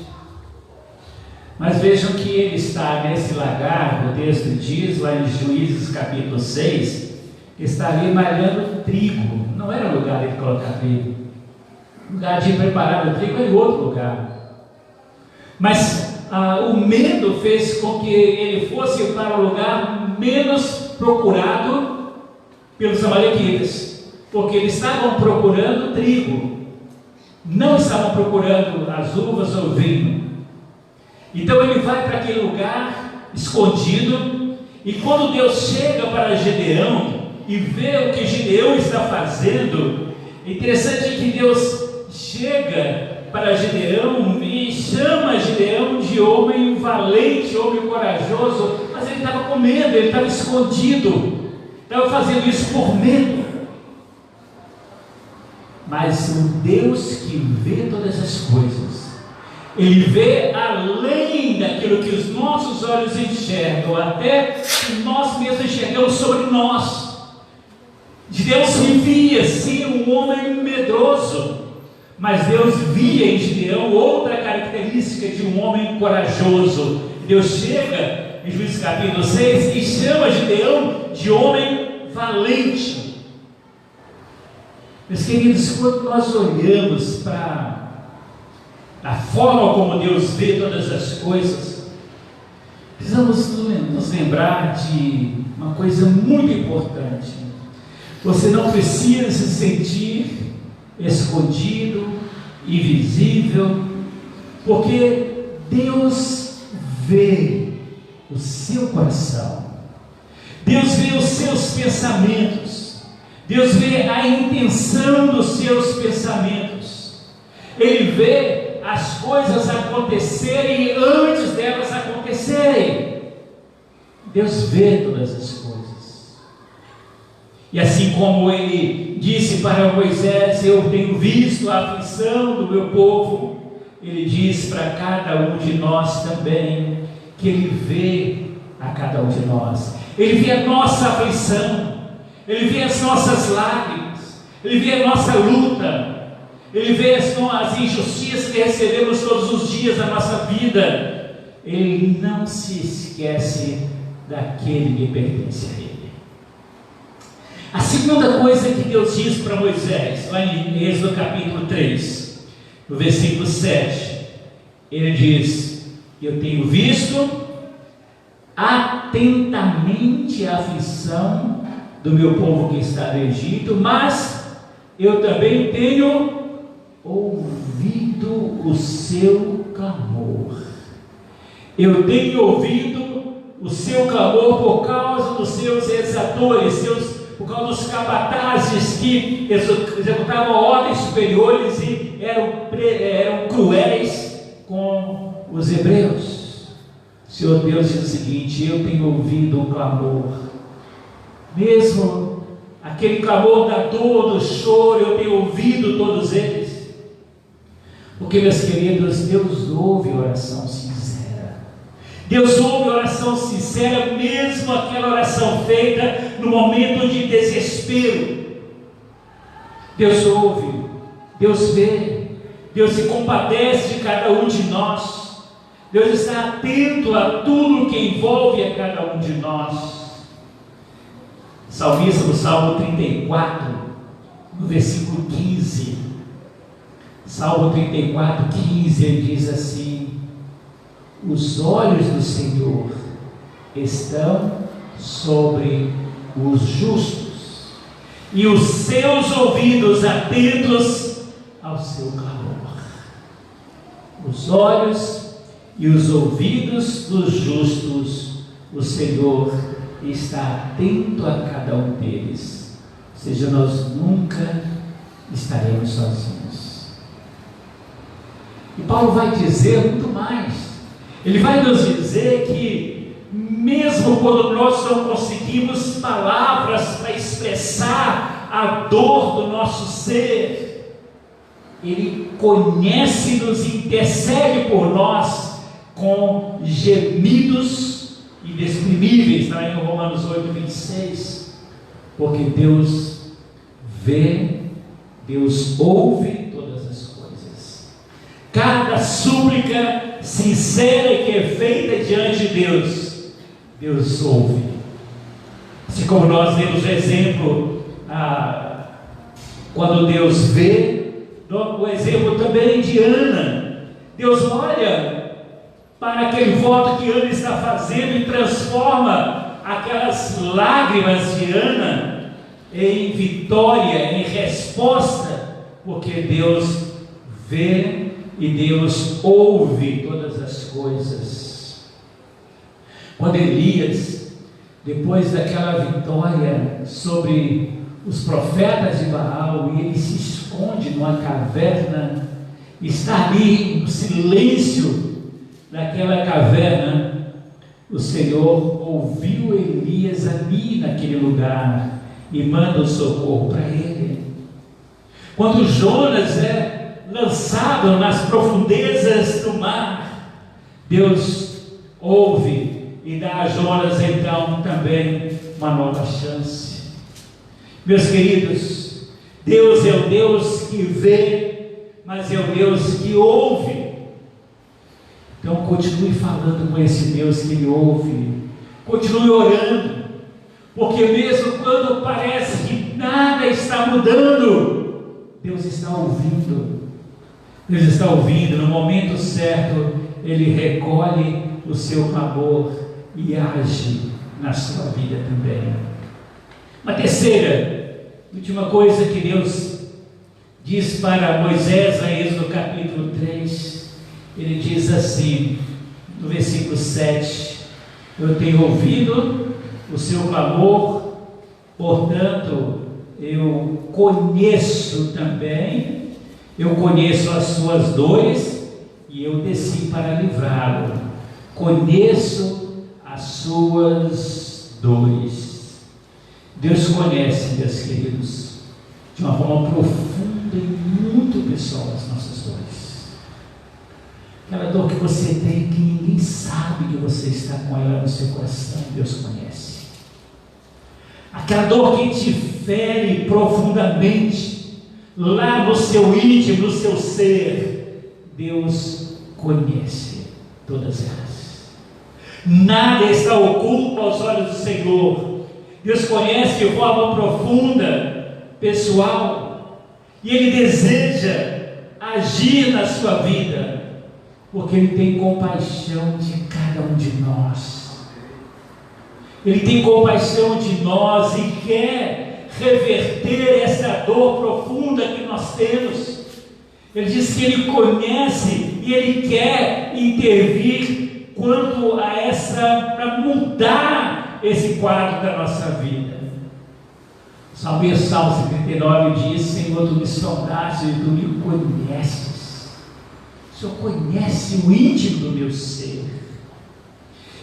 Mas vejam que ele está nesse lagar, o texto diz lá em Juízes capítulo 6, que está ali malhando trigo. Não era o lugar de colocar trigo. O lugar de preparar o trigo era em outro lugar. Mas o medo fez com que ele fosse para o lugar menos procurado pelos amalequitas, porque eles estavam procurando trigo, não estavam procurando as uvas ou vinho. Então ele vai para aquele lugar escondido, e quando Deus chega para Gideão e vê o que Gideão está fazendo, é interessante que Deus chega para Gideão e chama Gideão de homem valente, homem corajoso, mas ele estava com medo, ele estava escondido, estava fazendo isso por medo. Mas o Deus que vê todas as coisas, Ele vê além daquilo que os nossos olhos enxergam, até que nós mesmos enxergamos sobre nós. Deus se via sim um homem medroso, mas Deus via em Gideão outra característica de um homem corajoso. Deus chega em Juízes capítulo 6 e chama Gideão de homem valente. Meus queridos, quando nós olhamos para a forma como Deus vê todas as coisas, precisamos nos lembrar de uma coisa muito importante. Você não precisa se sentir escondido, invisível, porque Deus vê o seu coração, Deus vê os seus pensamentos, Deus vê a intenção dos seus pensamentos. Ele vê as coisas acontecerem antes delas acontecerem. Deus vê todas as coisas. E assim como Ele disse para Moisés: eu tenho visto a aflição do meu povo, Ele diz para cada um de nós também que Ele vê a cada um de nós. Ele vê a nossa aflição, Ele vê as nossas lágrimas, Ele vê a nossa luta, Ele vê as injustiças que recebemos todos os dias da nossa vida. Ele não se esquece daquele que pertence a Ele. A segunda coisa que Deus diz para Moisés, lá em Êxodo capítulo 3, no versículo 7, Ele diz: eu tenho visto atentamente a aflição do meu povo que está no Egito, mas eu também tenho ouvido o seu clamor. Eu tenho ouvido o seu clamor por causa dos seus exatores, por causa dos capatazes que executavam ordens superiores e eram cruéis com os hebreus. O Senhor Deus diz o seguinte: eu tenho ouvido o clamor, mesmo aquele clamor da dor, do choro, eu tenho ouvido todos eles. Porque, meus queridos, Deus ouve oração sincera. Deus ouve a oração sincera, mesmo aquela oração feita no momento de desespero. Deus ouve, Deus vê, Deus se compadece de cada um de nós. Deus está atento a tudo que envolve a cada um de nós. Salmista, no Salmo 34, no versículo 15. Salmo 34, 15, ele diz assim: os olhos do Senhor estão sobre os justos, e os seus ouvidos atentos ao seu clamor. Os olhos e os ouvidos dos justos, o Senhor está atento a cada um deles. Ou seja, nós nunca estaremos sozinhos. E Paulo vai dizer muito mais. Ele vai nos dizer que, mesmo quando nós não conseguimos palavras para expressar a dor do nosso ser, Ele conhece-nos e intercede por nós com gemidos inexprimíveis. Está em Romanos 8, 26. Porque Deus vê, Deus ouve todas as coisas. Cada súplica sincera e que é feita diante de Deus, Deus ouve. Assim como nós vemos o exemplo, quando Deus vê, o exemplo também de Ana. Deus olha para aquele voto que Ana está fazendo e transforma aquelas lágrimas de Ana em vitória, em resposta, porque Deus vê e Deus ouve todas as coisas. Quando Elias, depois daquela vitória sobre os profetas de Baal, e ele se esconde numa caverna, está ali no silêncio daquela caverna, o Senhor ouviu Elias ali naquele lugar e manda o socorro para ele. Quando Jonas é lançado nas profundezas do mar, Deus ouve e dá a Jonas então também uma nova chance. Meus queridos, Deus é o Deus que vê, mas é o Deus que ouve. Então continue falando com esse Deus que Ele ouve, continue orando, porque mesmo quando parece que nada está mudando, Deus está ouvindo. Deus está ouvindo. No momento certo Ele recolhe o seu clamor e age na sua vida também. Uma terceira, última coisa que Deus diz para Moisés, em Êxodo capítulo 3, Ele diz assim, no versículo 7, eu tenho ouvido o seu clamor, portanto, eu conheço também, eu conheço as suas dores, e eu desci para livrá-lo. Conheço as suas dores. Deus conhece, meus queridos, de uma forma profunda e muito pessoal as nossas dores. Aquela dor que você tem, que ninguém sabe que você está com ela no seu coração, Deus conhece. Aquela dor que te fere profundamente, lá no seu íntimo, no seu ser, Deus conhece todas elas. Nada está oculto aos olhos do Senhor. Deus conhece de forma profunda, pessoal, e Ele deseja agir na sua vida, porque Ele tem compaixão de cada um de nós. Ele tem compaixão de nós e quer reverter essa dor profunda que nós temos. Ele diz que Ele conhece e Ele quer intervir quanto a para mudar esse quadro da nossa vida. Salmo 79 diz: Senhor, tu me sondaste e tu me conheces. O Senhor conhece o íntimo do meu ser.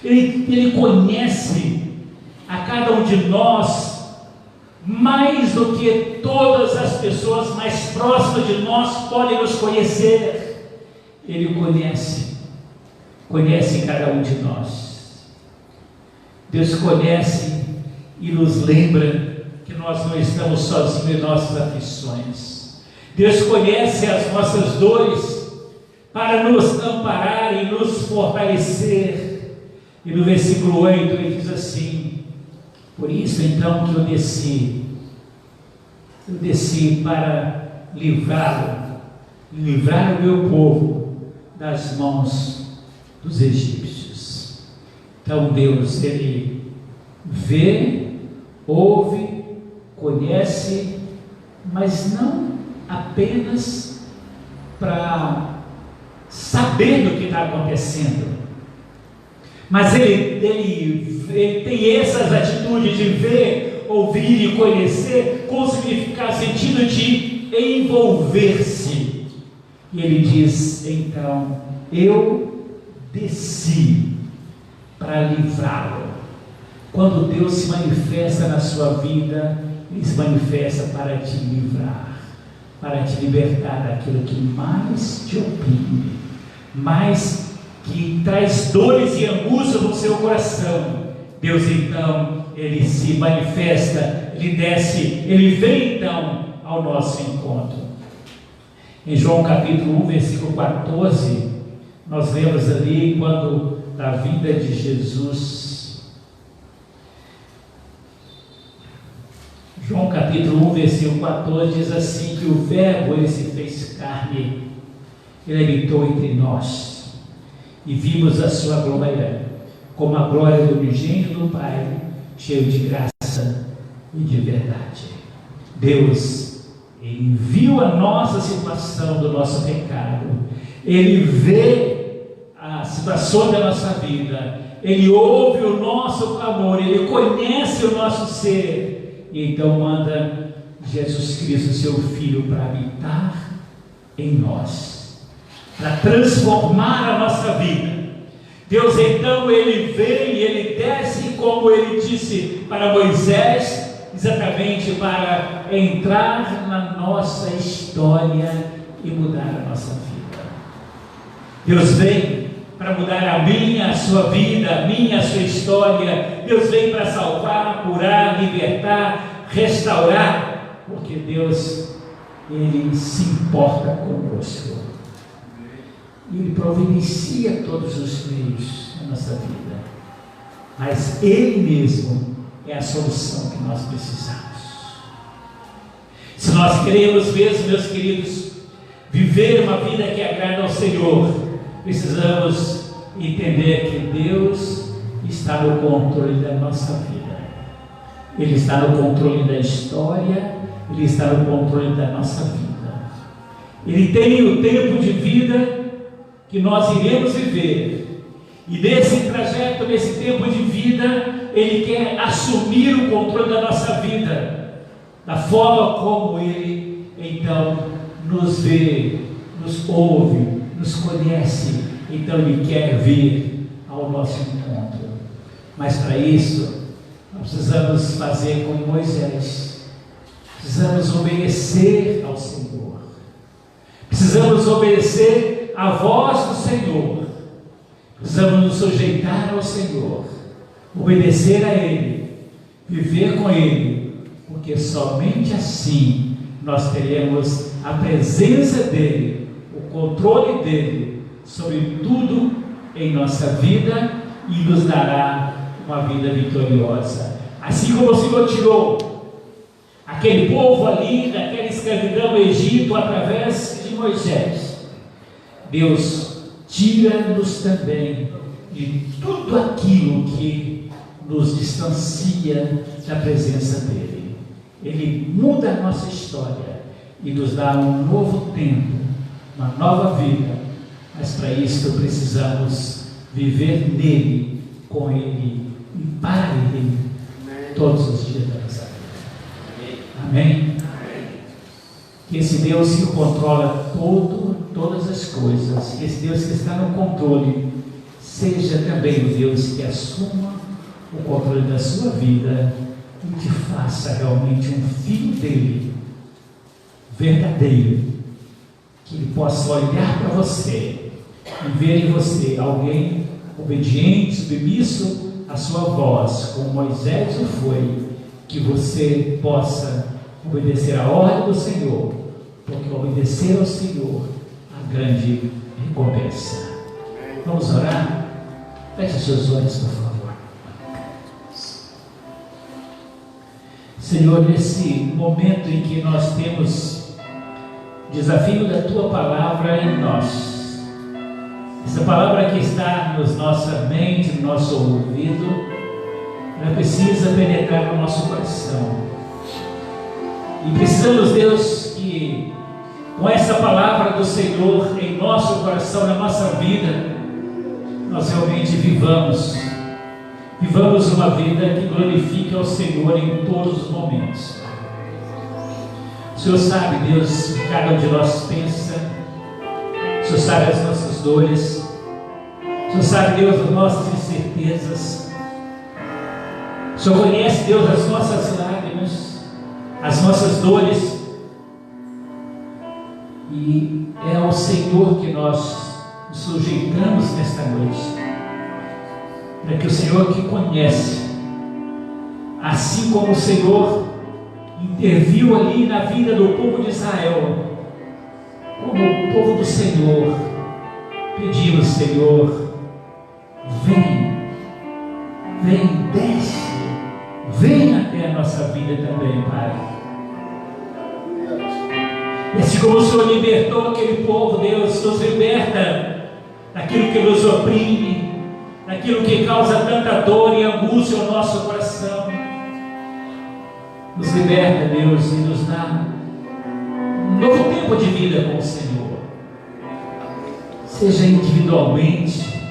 Ele conhece a cada um de nós mais do que todas as pessoas mais próximas de nós podem nos conhecer. Ele conhece. conhece cada um de nós. Deus conhece e nos lembra que nós não estamos sozinhos em nossas aflições. Deus conhece as nossas dores para nos amparar e nos fortalecer. E no versículo 8 ele diz assim: por isso então que eu desci para livrar o meu povo das mãos dos egípcios. Então Deus, Ele vê, ouve, conhece, mas não apenas para saber do que está acontecendo, mas ele tem essas atitudes de ver, ouvir e conhecer com significado, sentido de envolver-se. E ele diz, então, eu desci para livrá-lo. Quando Deus se manifesta na sua vida, Ele se manifesta para te livrar, para te libertar daquilo que mais te oprime, mais que traz dores e angústia no seu coração. Deus então, Ele se manifesta, Ele desce, Ele vem então ao nosso encontro. Em João capítulo 1, versículo 14, nós lemos ali quando da vinda de Jesus. João capítulo 1, versículo 14 diz assim, que o verbo ele se fez carne, ele habitou entre nós, e vimos a sua glória, como a glória do unigênito do Pai, cheio de graça e de verdade. Deus, Ele viu a nossa situação do nosso pecado, Ele vê a situação da nossa vida, Ele ouve o nosso clamor, Ele conhece o nosso ser, e então manda Jesus Cristo, seu Filho, para habitar em nós, para transformar a nossa vida. Deus então, Ele vem e Ele desce, como Ele disse para Moisés, exatamente para entrar na nossa história e mudar a nossa vida. Deus vem para mudar a minha, a sua vida, a minha, a sua história. Deus vem para salvar, curar, libertar, restaurar, porque Deus, Ele se importa conosco. Ele providencia todos os meios na nossa vida, mas Ele mesmo é a solução que nós precisamos. Se nós queremos mesmo, meus queridos, viver uma vida que agrada ao Senhor, precisamos entender que Deus está no controle da nossa vida. Ele está no controle da história, Ele está no controle da nossa vida. Ele tem o tempo de vida que nós iremos viver, e nesse trajeto, nesse tempo de vida, Ele quer assumir o controle da nossa vida, da forma como Ele então nos vê, nos ouve, nos conhece. Então Ele quer vir ao nosso encontro, mas para isso nós precisamos fazer como Moisés, precisamos obedecer ao Senhor, precisamos obedecer a voz do Senhor, precisamos nos sujeitar ao Senhor, obedecer a Ele, viver com Ele, porque somente assim nós teremos a presença dEle, o controle dEle sobre tudo em nossa vida e nos dará uma vida vitoriosa. Assim como o Senhor tirou aquele povo ali daquela escravidão no Egito através de Moisés, Deus tira-nos também de tudo aquilo que nos distancia da presença dEle. Ele muda a nossa história e nos dá um novo tempo, uma nova vida, mas para isso precisamos viver nele, com Ele e para Ele, todos os dias da nossa vida. Amém? Que esse Deus que controla todas as coisas, que esse Deus que está no controle, seja também o Deus que assuma o controle da sua vida e te faça realmente um filho dele, verdadeiro, que ele possa olhar para você e ver em você alguém obediente, submisso à sua voz, como Moisés o foi, que você possa obedecer à ordem do Senhor, porque obedecer ao Senhor a grande recompensa. Vamos orar? Feche seus olhos, por favor. Senhor, nesse momento em que nós temos desafio da Tua Palavra em nós, essa palavra que está na nossa mente, no nosso ouvido, ela precisa penetrar no nosso coração. E precisamos, Deus, que com essa palavra do Senhor em nosso coração, na nossa vida, nós realmente vivamos uma vida que glorifique ao Senhor em todos os momentos. O Senhor sabe, Deus, o que cada um de nós pensa. O Senhor sabe as nossas dores. O Senhor sabe, Deus, as nossas incertezas. O Senhor conhece, Deus, as nossas lágrimas, as nossas dores. E é ao Senhor que nós nos sujeitamos nesta noite. Para que o Senhor que conhece, assim como o Senhor interviu ali na vida do povo de Israel, como o povo do Senhor, pedimos, Senhor, vem, desce, vem até a nossa vida também, Pai. E assim como o Senhor libertou aquele povo, Deus, nos liberta daquilo que nos oprime, daquilo que causa tanta dor e angústia ao nosso coração. Nos liberta, Deus, e nos dá um novo tempo de vida com o Senhor. Seja individualmente,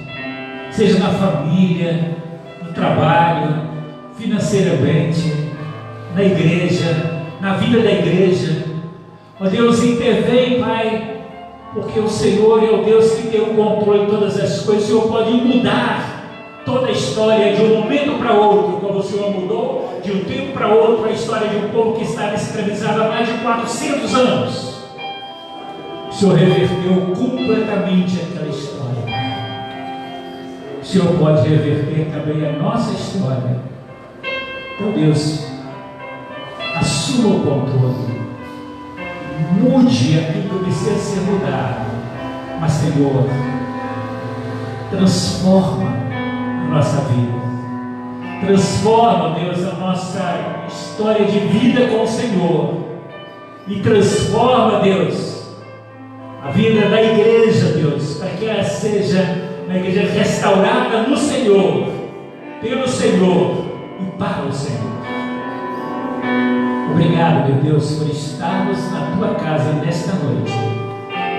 seja na família, no trabalho, financeiramente, na igreja, na vida da igreja. Ó Deus, intervém, Pai, porque o Senhor é o Deus que tem o controle de todas as coisas. O Senhor pode mudar toda a história de um momento para outro, como o Senhor mudou de um tempo para outro a história de um povo que estava escravizado há mais de 400 anos. O Senhor reverteu completamente aquela história. O Senhor pode reverter também a nossa história. Então, Deus, assuma o controle. Mude aquilo que precisa ser mudado, mas, Senhor, transforma a nossa vida, transforma, Deus, a nossa história de vida com o Senhor, e transforma, Deus, a vida da igreja, Deus, para que ela seja uma igreja restaurada no Senhor, pelo Senhor e para o Senhor. Obrigado, meu Deus, por estarmos na Tua casa nesta noite.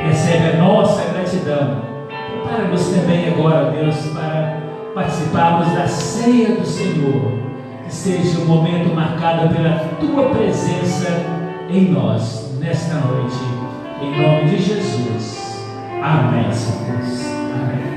Recebe a nossa gratidão. Prepara-nos também agora, Deus, para participarmos da ceia do Senhor. Que seja um momento marcado pela Tua presença em nós, nesta noite. Em nome de Jesus. Amém, Senhor. Amém.